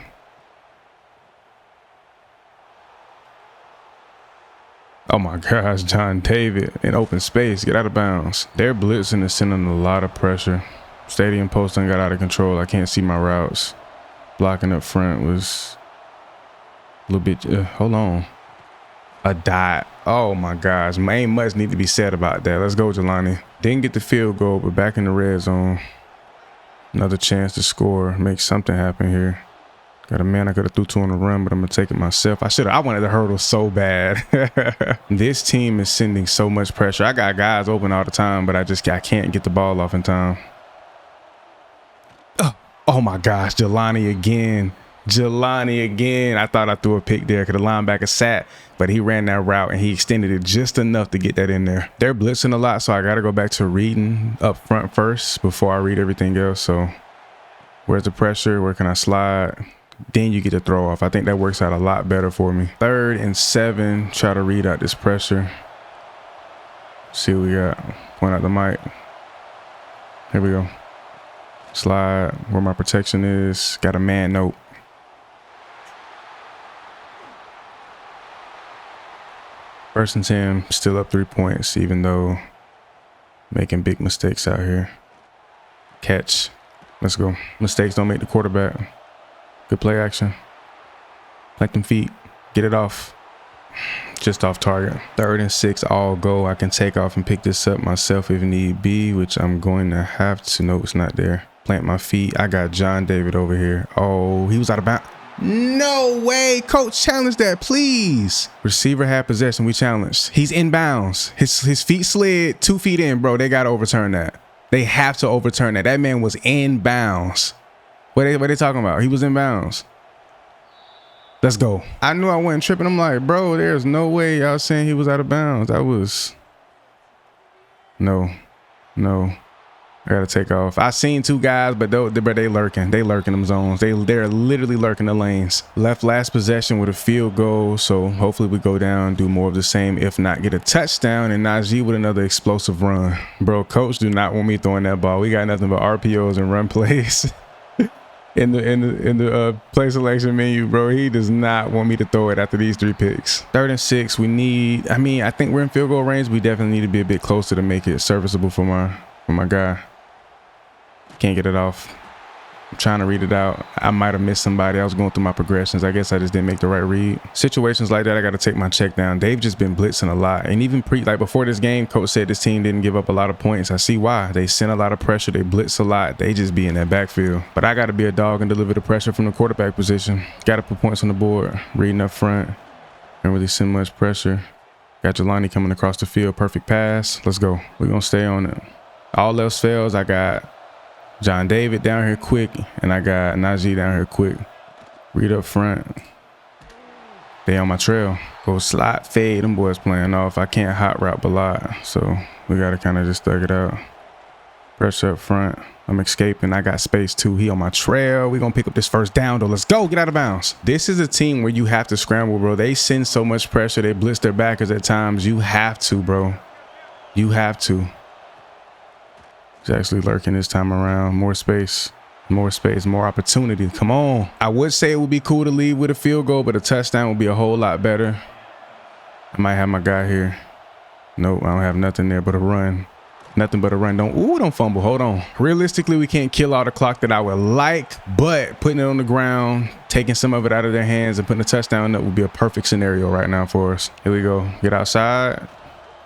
Oh my gosh, John David in open space. Get out of bounds. They're blitzing and sending a lot of pressure. Stadium posting got out of control. I can't see my routes. Blocking up front was a little bit. Hold on. A dot. Oh my gosh. Ain't much need to be said about that. Let's go, Jelani. Didn't get the field goal, but back in the red zone. Another chance to score. Make something happen here. Got a man I could have threw to on the run, but I'm going to take it myself. I wanted the hurdle so bad. This team is sending so much pressure. I got guys open all the time, but I can't get the ball off in time. Oh my gosh, Jelani again. I thought I threw a pick there because the linebacker sat, but he ran that route and he extended it just enough to get that in there. They're blitzing a lot, so I got to go back to reading up front first before I read everything else. So where's the pressure? Where can I slide? Then you get a throw off. I think that works out a lot better for me. 3rd and 7. Try to read out this pressure. See what we got. Point out the mic. Here we go. Slide where my protection is. Got a man note. First and 10. Still up 3 points, even though making big mistakes out here. Catch. Let's go. Mistakes don't make the quarterback. Good play action. Plant them feet. Get it off. Just off target. 3rd and 6, all go. I can take off and pick this up myself if need be, which I'm going to have to. No, it's not there. Plant my feet. I got John David over here. Oh, he was out of bounds. No way. Coach, challenge that, please. Receiver had possession. We challenged. He's in bounds. His feet slid 2 feet in, bro. They got to overturn that. They have to overturn that. That man was in bounds. What they talking about? He was in bounds. Let's go. I knew I wasn't tripping. I'm like, bro, there's no way y'all saying he was out of bounds. I was. No. I gotta take off. I seen 2 guys, but they lurking. They lurking them zones. They're literally lurking the lanes. Left last possession with a field goal, so hopefully we go down, do more of the same, if not get a touchdown, and Najee with another explosive run. Bro, coach do not want me throwing that ball. We got nothing but RPOs and run plays in the play selection menu, bro. He does not want me to throw it after these 3 picks. 3rd and 6. We need. I mean, I think we're in field goal range. We definitely need to be a bit closer to make it serviceable for my guy. Can't get it off. I'm trying to read it out. I might have missed somebody. I was going through my progressions. I guess I just didn't make the right read. Situations like that, I got to take my check down. They've just been blitzing a lot. And even before this game, coach said this team didn't give up a lot of points. I see why. They send a lot of pressure. They blitz a lot. They just be in that backfield. But I got to be a dog and deliver the pressure from the quarterback position. Got to put points on the board. Reading up front. Don't really send much pressure. Got Jelani coming across the field. Perfect pass. Let's go. We're going to stay on it. All else fails, I got John David down here quick, and I got Najee down here quick. Read up front. They on my trail. Go slide, fade. Them boys playing off. I can't hot route a lot, so we got to kind of just thug it out. Pressure up front. I'm escaping. I got space too. He on my trail. We're going to pick up this first down, though. Let's go. Get out of bounds. This is a team where you have to scramble, bro. They send so much pressure. They blitz their backers at times. You have to, bro. You have to. He's actually lurking this time around. More space, more opportunity. Come on. I would say it would be cool to lead with a field goal, but a touchdown would be a whole lot better. I might have my guy here. Nope, I don't have nothing there but a run. Nothing but a run. Don't fumble. Hold on. Realistically, we can't kill all the clock that I would like, but putting it on the ground, taking some of it out of their hands and putting a touchdown up would be a perfect scenario right now for us. Here we go. Get outside.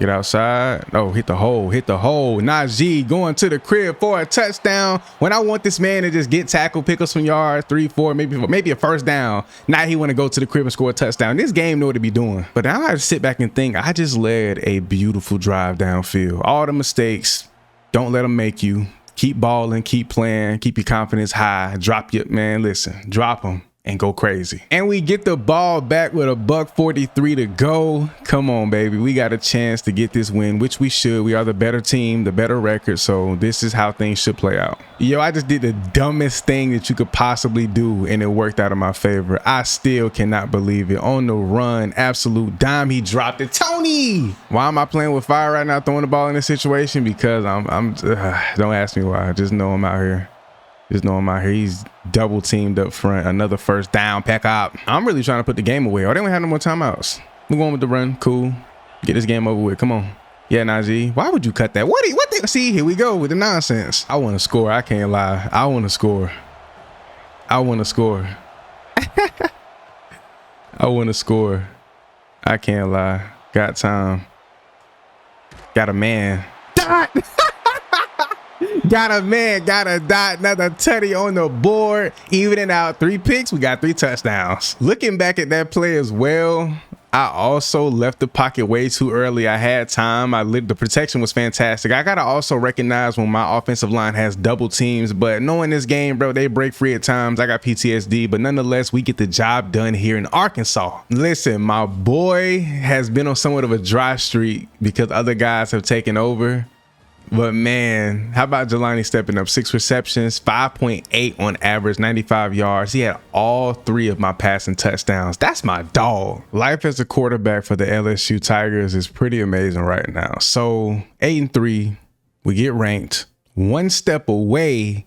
Get outside. Oh, hit the hole. Hit the hole. Najee going to the crib for a touchdown. When I want this man to just get tackled, pick up some yards, 3, 4, maybe a first down. Now he want to go to the crib and score a touchdown. This game know what to be doing. But now I have to sit back and think, I just led a beautiful drive downfield. All the mistakes, don't let them make you. Keep balling, keep playing, keep your confidence high. Drop your, man, listen, drop them and go crazy. And we get the ball back with a $1:43 to go. Come on, baby. We got a chance to get this win, which we should. We are the better team, the better record. So this is how things should play out. Yo, I just did the dumbest thing that you could possibly do, and it worked out in my favor. I still cannot believe it. On the run, absolute dime. He dropped it. Tony! Why am I playing with fire right now, throwing the ball in this situation? Because don't ask me why. Just know I'm out here. Just know him out here. He's double teamed up front. Another first down, pack up. I'm really trying to put the game away. Oh, they don't have no more timeouts. We're going with the run. Cool. Get this game over with. Come on. Yeah, Najee. Why would you cut that? See, here we go with the nonsense. I want to score. I can't lie. I want to score. I want to score. I want to score. I can't lie. Got time. Got a man. Dot. Got a man, got a dot, another tutty on the board. Evening out 3 picks, we got 3 touchdowns. Looking back at that play as well, I also left the pocket way too early. I had time. The protection was fantastic. I got to also recognize when my offensive line has double teams, but knowing this game, bro, they break free at times. I got PTSD, but nonetheless, we get the job done here in Arkansas. Listen, my boy has been on somewhat of a dry streak because other guys have taken over. But man, how about Jelani stepping up? 6 receptions, 5.8 on average, 95 yards. He had all 3 of my passing touchdowns. That's my dog. Life as a quarterback for the LSU Tigers is pretty amazing right now. So 8-3, we get ranked 1 step away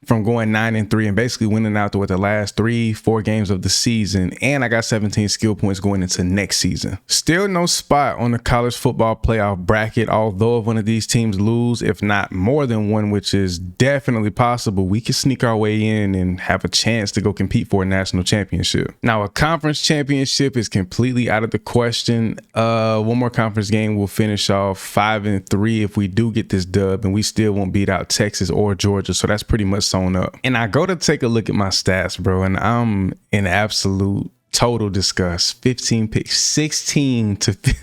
from going 9-3 and basically winning out with the last 3-4 games of the season. And I got 17 skill points going into next season. Still no spot on the college football playoff bracket. Although if one of these teams lose, if not more than one, which is definitely possible, we can sneak our way in and have a chance to go compete for a national championship. Now, a conference championship is completely out of the question. One more conference game will finish off 5-3 if we do get this dub, and we still won't beat out Texas or Georgia. So that's pretty much sewn up. And I go to take a look at my stats, bro, and I'm in absolute total disgust. 15 picks, 16 to 50.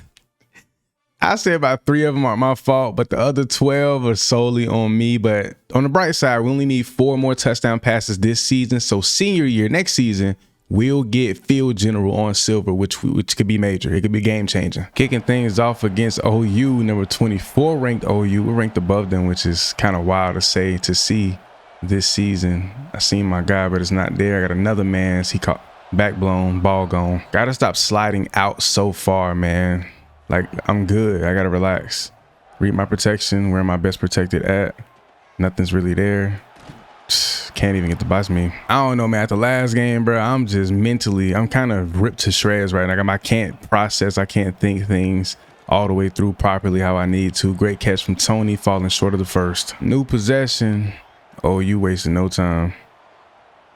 I say about 3 of them aren't my fault, but the other 12 are solely on me. But on the bright side, we only need 4 more touchdown passes this season. So senior year, next season, we'll get field general on silver, which could be major. It could be game changing. Kicking things off against OU, number 24 ranked OU. We're ranked above them, which is kind of wild to see this season. I seen my guy, but it's not there. I got another man. He caught back blown, ball gone. Gotta stop sliding out so far, man. Like, I'm good. I gotta relax. Read my protection. Where am I best protected at? Nothing's really there. Can't even get to box me. I don't know, man. At the last game, bro, I'm just mentally, I'm kind of ripped to shreds right now. I can't process, I can't think things all the way through properly how I need to. Great catch from Tony, falling short of the first. New possession. Oh, you wasted no time.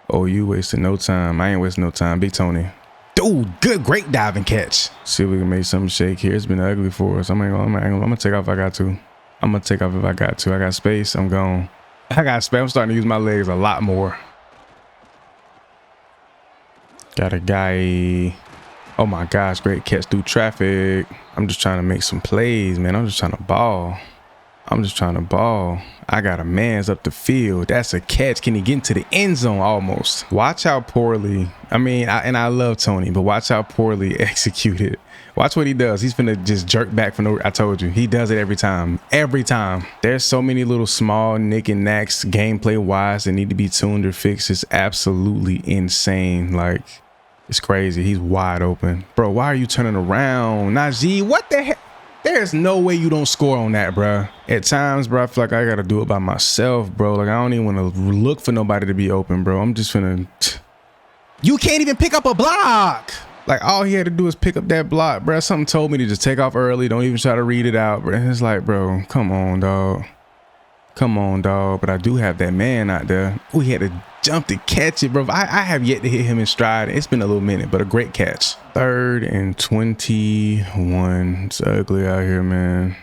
Oh, you wasted no time. I ain't wasting no time. Big Tony. Dude, great diving catch. See if we can make something shake here. It's been ugly for us. I'm gonna take off if I got to. I'm gonna take off if I got to. I got space. I'm gone. I got space. I'm starting to use my legs a lot more. Got a guy. Oh my gosh, great catch through traffic. I'm just trying to make some plays, man. I'm just trying to ball. I got a man's up the field. That's a catch. Can he get into the end zone almost? Watch how poorly, I love Tony, but watch how poorly executed. Watch what he does. He's finna just jerk back from I told you, he does it every time. Every time. There's so many little small nick and knacks gameplay wise that need to be tuned or fixed. It's absolutely insane. Like, it's crazy. He's wide open. Bro, why are you turning around? Najee, what the heck? There's no way you don't score on that, bro. At times, bro, I feel like I gotta do it by myself, bro. Like, I don't even want to look for nobody to be open, bro. I'm just finna. You can't even pick up a block. Like, all he had to do is pick up that block, bro. Something told me to just take off early. Don't even try to read it out, bro. It's like, bro, come on, dog. Come on, dog. But I do have that man out there. Oh, he had to jump to catch it, bro. I have yet to hit him in stride. It's been a little minute, but a great catch. 3rd and 21. It's ugly out here, man.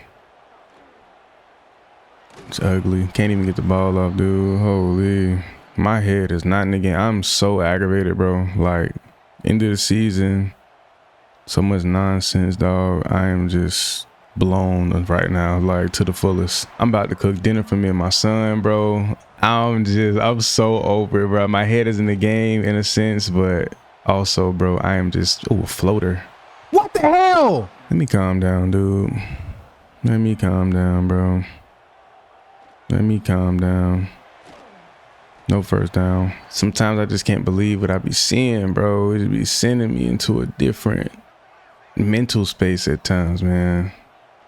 It's ugly. Can't even get the ball off, dude. Holy. My head is not in the game. I'm so aggravated, bro. Like, end of the season. So much nonsense, dog. I am just blown right now, like, to the fullest. I'm about to cook dinner for me and my son, bro. I'm so over it, bro. My head is in the game in a sense, but also, bro, I am just, a floater. What the hell? Let me calm down, dude. Let me calm down, bro. Let me calm down. No first down. Sometimes I just can't believe what I be seeing, bro. It be sending me into a different mental space at times, man.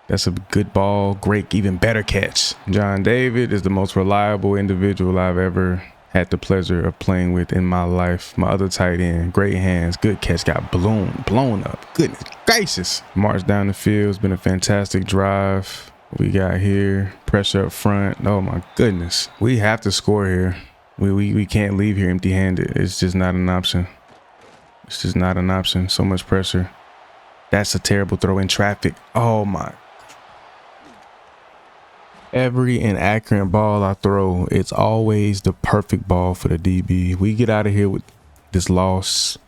That's a good ball. Great, even better catch. John David is the most reliable individual I've ever had the pleasure of playing with in my life. My other tight end, great hands, good catch, got blown up. Goodness gracious. March down the field. It's been a fantastic drive. We got here, pressure up front. Oh my goodness. We have to score here. We can't leave here empty-handed. It's just not an option. It's just not an option. So much pressure. That's a terrible throw in traffic. Oh my. Every inaccurate ball I throw, it's always the perfect ball for the DB. We get out of here with this loss.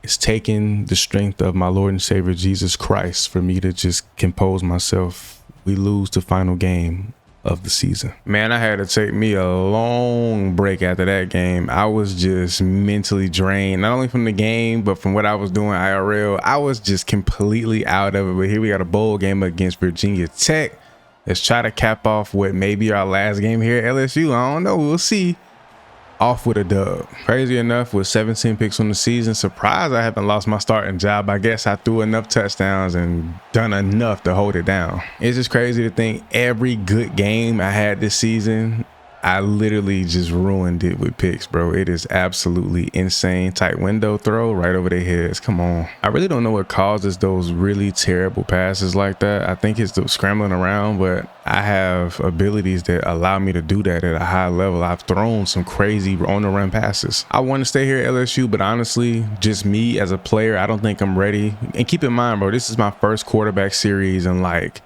It's taking the strength of my Lord and Savior Jesus Christ for me to just compose myself. We lose the final game of the season. Man, I had to take me a long break after that game. I was just mentally drained, not only from the game, but from what I was doing IRL. I was just completely out of it. But here we got a bowl game against Virginia Tech. Let's try to cap off what may be our last game here at LSU. I don't know. We'll see. Off with a dub. Crazy enough, with 17 picks on the season, surprised I haven't lost my starting job. I guess I threw enough touchdowns and done enough to hold it down. It's just crazy to think every good game I had this season, I literally just ruined it with picks, bro. It is absolutely insane. Tight window throw right over their heads. Come on. I really don't know what causes those really terrible passes like that. I think it's the scrambling around, but I have abilities that allow me to do that at a high level. I've thrown some crazy on the run passes. I want to stay here at LSU, but honestly, just me as a player, I don't think I'm ready. And keep in mind, bro, this is my first quarterback series in like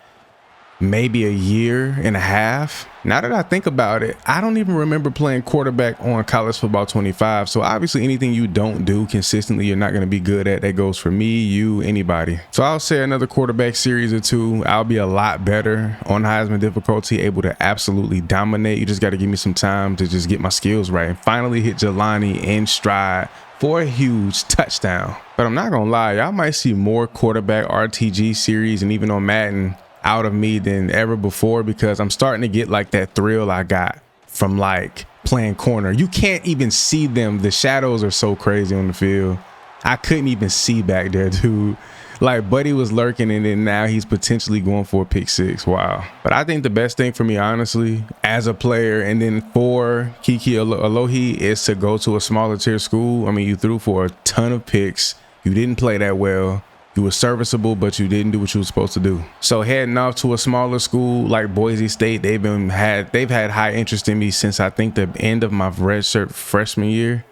maybe a year and a half. Now that I think about it, I don't even remember playing quarterback on College Football 25. So obviously anything you don't do consistently, you're not going to be good at. That goes for me, you, anybody. So I'll say another quarterback series or two, I'll be a lot better on Heisman difficulty, able to absolutely dominate. You just got to give me some time to just get my skills right and finally hit Jelani in stride for a huge touchdown. But I'm not going to lie, y'all might see more quarterback RTG series and even on Madden out of me than ever before, because I'm starting to get like that thrill I got from like playing corner. You can't even see them. The shadows are so crazy on the field. I couldn't even see back there, dude. Like Buddy was lurking and then now he's potentially going for a pick six. Wow. But I think the best thing for me, honestly, as a player and then for KeKe Alohi is to go to a smaller tier school. I mean, you threw for a ton of picks. You didn't play that well. You were serviceable, but you didn't do what you were supposed to do. So heading off to a smaller school like Boise State, they've had high interest in me since I think the end of my redshirt freshman year.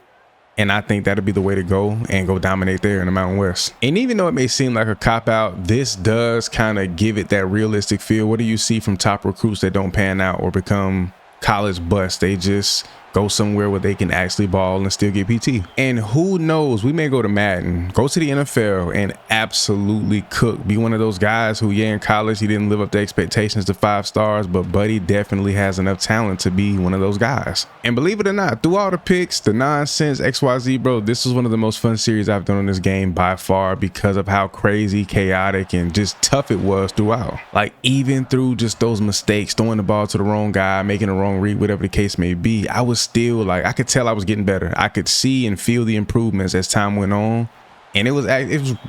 And I think that'll be the way to go and go dominate there in the Mountain West. And even though it may seem like a cop-out, this does kind of give it that realistic feel. What do you see from top recruits that don't pan out or become college busts? They just go somewhere where they can actually ball and still get PT. And who knows, we may go to Madden, go to the NFL and absolutely cook. Be one of those guys who, yeah, in college, he didn't live up to expectations to 5 stars, but Buddy definitely has enough talent to be one of those guys. And believe it or not, through all the picks, the nonsense, XYZ, bro, this was one of the most fun series I've done on this game by far because of how crazy, chaotic, and just tough it was throughout. Like even through just those mistakes, throwing the ball to the wrong guy, making a wrong read, whatever the case may be, I was still like, I could tell I was getting better. I could see and feel the improvements as time went on. And it was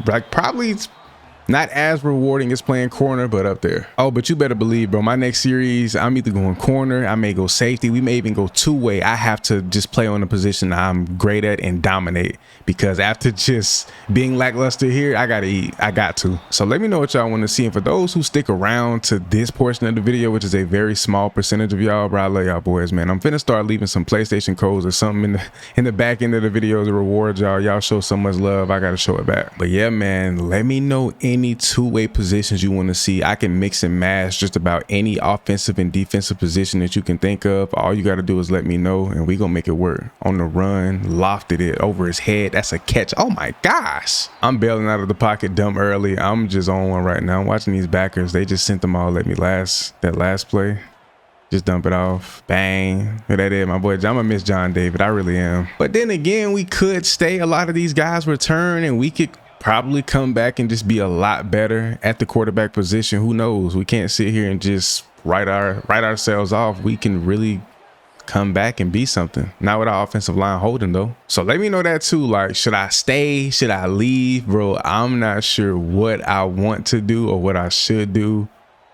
like probably not as rewarding as playing corner, but up there. Oh, but you better believe, bro, my next series, I'm either going corner, I may go safety, we may even go two-way. I have to just play on the position I'm great at and dominate, because after just being lackluster here, I gotta eat. I got to. So let me know what y'all want to see. And for those who stick around to this portion of the video, which is a very small percentage of y'all, bro, I love y'all boys, man. I'm finna start leaving some PlayStation codes or something in the back end of the video to reward y'all. Y'all show so much love, I gotta show it back. But yeah, man, let me know any two-way positions you want to see. I can mix and match just about any offensive and defensive position that you can think of. All you got to do is let me know and we gonna make it work. On the run, lofted it over his head. That's a catch. Oh my gosh. I'm bailing out of the pocket dumb early. I'm just on one right now. I'm watching these backers. They just sent them all at me that last play. Just dump it off. Bang. That is my boy. I'm gonna miss John David. I really am. But then again, we could stay. A lot of these guys return and we could probably come back and just be a lot better at the quarterback position. Who knows? We can't sit here and just write ourselves off. We can really come back and be something. Not with our offensive line holding though. So let me know that too. Like, should I stay? Should I leave? Bro, I'm not sure what I want to do or what I should do.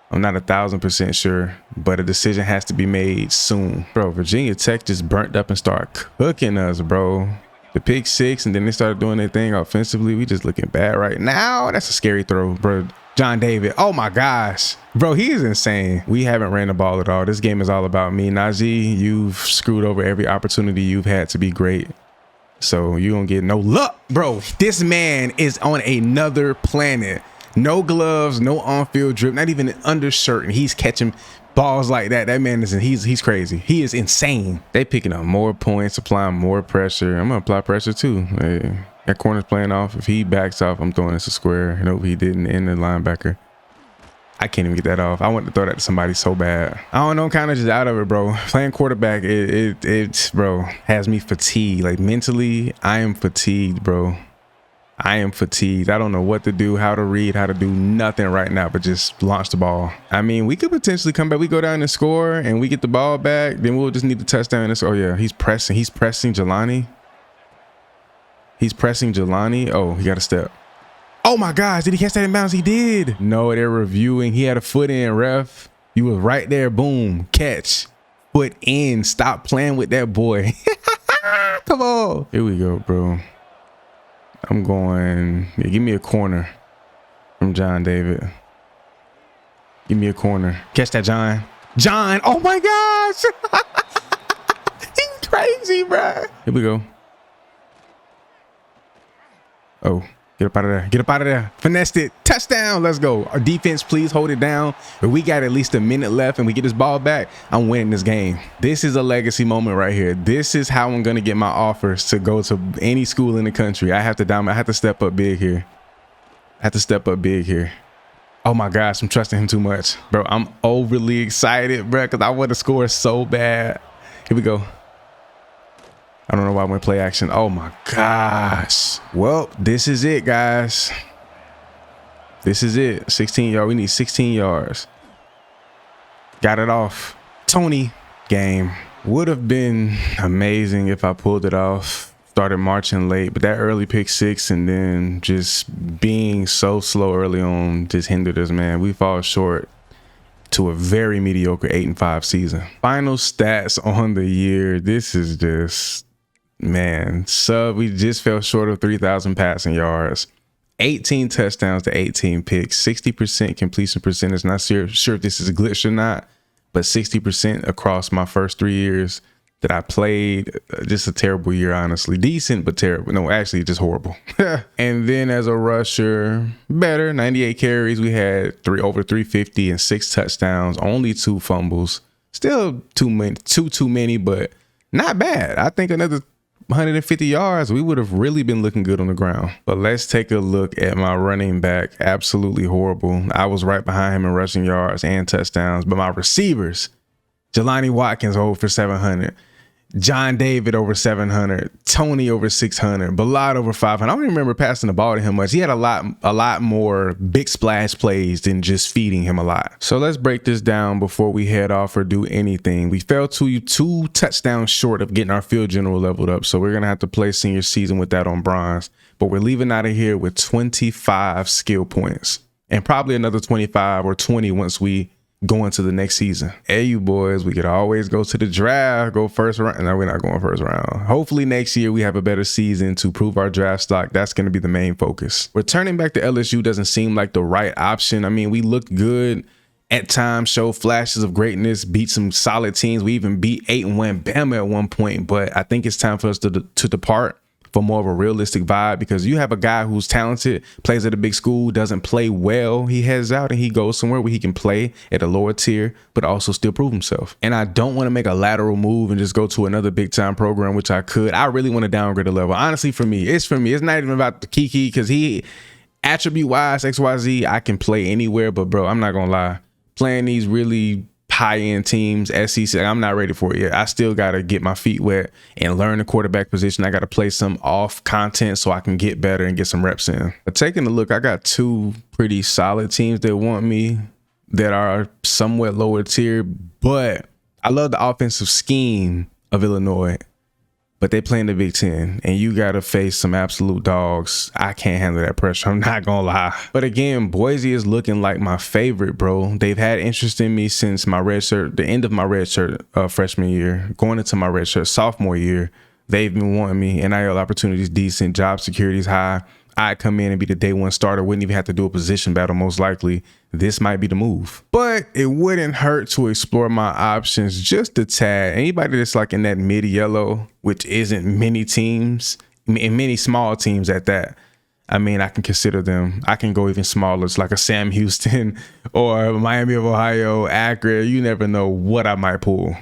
I'm not 1,000% sure, but a decision has to be made soon. Bro, Virginia Tech just burnt up and started cooking us, bro. The pick six, and then they started doing their thing offensively. We just looking bad right now. That's a scary throw, bro. John David. Oh my gosh, bro, he is insane. We haven't ran the ball at all. This game is all about me. Najee, you've screwed over every opportunity you've had to be great. So you don't get no luck, bro. This man is on another planet. No gloves, no on-field drip, not even an undershirt, and he's catching balls like that. That man is, he's crazy. He is insane. They picking up more points, applying more pressure. I'm gonna apply pressure too. Hey, that corner's playing off. If he backs off, I'm throwing this a square. Nope, he didn't. In the linebacker. I can't even get that off. I want to throw that to somebody so bad. I don't know, I'm kind of just out of it, bro. Playing quarterback, it bro, has me fatigued. Like mentally, I am fatigued, bro. I am fatigued. I don't know what to do, how to read, how to do nothing right now, but just launch the ball. I mean, we could potentially come back. We go down and score and we get the ball back. Then we'll just need the touchdown. Oh yeah, he's pressing Jelani. He's pressing Jelani. Oh, he got a step. Oh my gosh, did he catch that in bounds? He did. No, they're reviewing. He had a foot in, ref. You was right there. Boom, catch. Foot in. Stop playing with that boy. Come on. Here we go, bro. I'm going, yeah, give me a corner from John David. Give me a corner. Catch that, John. John, oh my gosh. He's crazy, bro. Here we go. Oh, Get up out of there. Get up out of there. Finessed it. Touchdown. Let's go. Our defense, please hold it down. If we got at least a minute left and we get this ball back, I'm winning this game. This is a legacy moment right here. This is how I'm going to get my offers to go to any school in the country. I have to step up big here. I have to step up big here. Oh my gosh, I'm trusting him too much. Bro, I'm overly excited, bro, because I want to score so bad. Here we go. I don't know why I went play action. Oh my gosh. Well, this is it, guys. This is it. 16 yards. We need 16 yards. Got it off. Tony. Game. Would have been amazing if I pulled it off. Started marching late, but that early pick six and then just being so slow early on just hindered us, man. We fall short to a very mediocre 8-5 season. Final stats on the year. This is just, man, we just fell short of 3,000 passing yards, 18 touchdowns to 18 picks, 60% completion percentage. Not sure if this is a glitch or not, but 60% across my first 3 years that I played. Just a terrible year, honestly. Decent, but terrible. No, actually just horrible. And then as a rusher, better, 98 carries. We had over 350 and 6 touchdowns, only 2 fumbles. Still too many, but not bad. I think another 150 yards, we would have really been looking good on the ground. But let's take a look at my running back. Absolutely horrible. I was right behind him in rushing yards and touchdowns, but my receivers, Jelani Watkins over 700. John David over 700, Tony over 600, Ballard over 500. I don't even remember passing the ball to him much. He had a lot more big splash plays than just feeding him a lot. So let's break this down before we head off or do anything. We fell to 2 touchdowns short of getting our field general leveled up. So we're going to have to play senior season with that on bronze. But we're leaving out of here with 25 skill points and probably another 25 or 20 once we go into the next season. Hey, you boys, we could always go to the draft, go first round. No, we're not going first round. Hopefully next year we have a better season to prove our draft stock. That's going to be the main focus. Returning back to LSU doesn't seem like the right option. I mean, we looked good at times, showed flashes of greatness, beat some solid teams. We even beat 8-1 Bama at one point, but I think it's time for us to depart for more of a realistic vibe, because you have a guy who's talented, plays at a big school, doesn't play well. He heads out and he goes somewhere where he can play at a lower tier, but also still prove himself. And I don't want to make a lateral move and just go to another big time program, which I could. I really want to downgrade the level. Honestly, for me. It's not even about the KeKe, because he, attribute wise, XYZ, I can play anywhere. But bro, I'm not going to lie. Playing these really high-end teams, SEC, I'm not ready for it yet. I still got to get my feet wet and learn the quarterback position. I got to play some off content so I can get better and get some reps in. But taking a look, I got 2 pretty solid teams that want me that are somewhat lower tier, but I love the offensive scheme of Illinois. But they play in the Big Ten, and you got to face some absolute dogs. I can't handle that pressure. I'm not going to lie. But again, Boise is looking like my favorite, bro. They've had interest in me since my redshirt, the end of my redshirt freshman year, going into my redshirt sophomore year. They've been wanting me. NIL opportunities decent, job security is high. I'd come in and be the day one starter. Wouldn't even have to do a position battle, most likely. This might be the move. But it wouldn't hurt to explore my options just a tad. Anybody that's like in that mid-yellow, which isn't many teams, and many small teams at that, I mean, I can consider them. I can go even smaller. It's like a Sam Houston or Miami of Ohio, Akron. You never know what I might pull.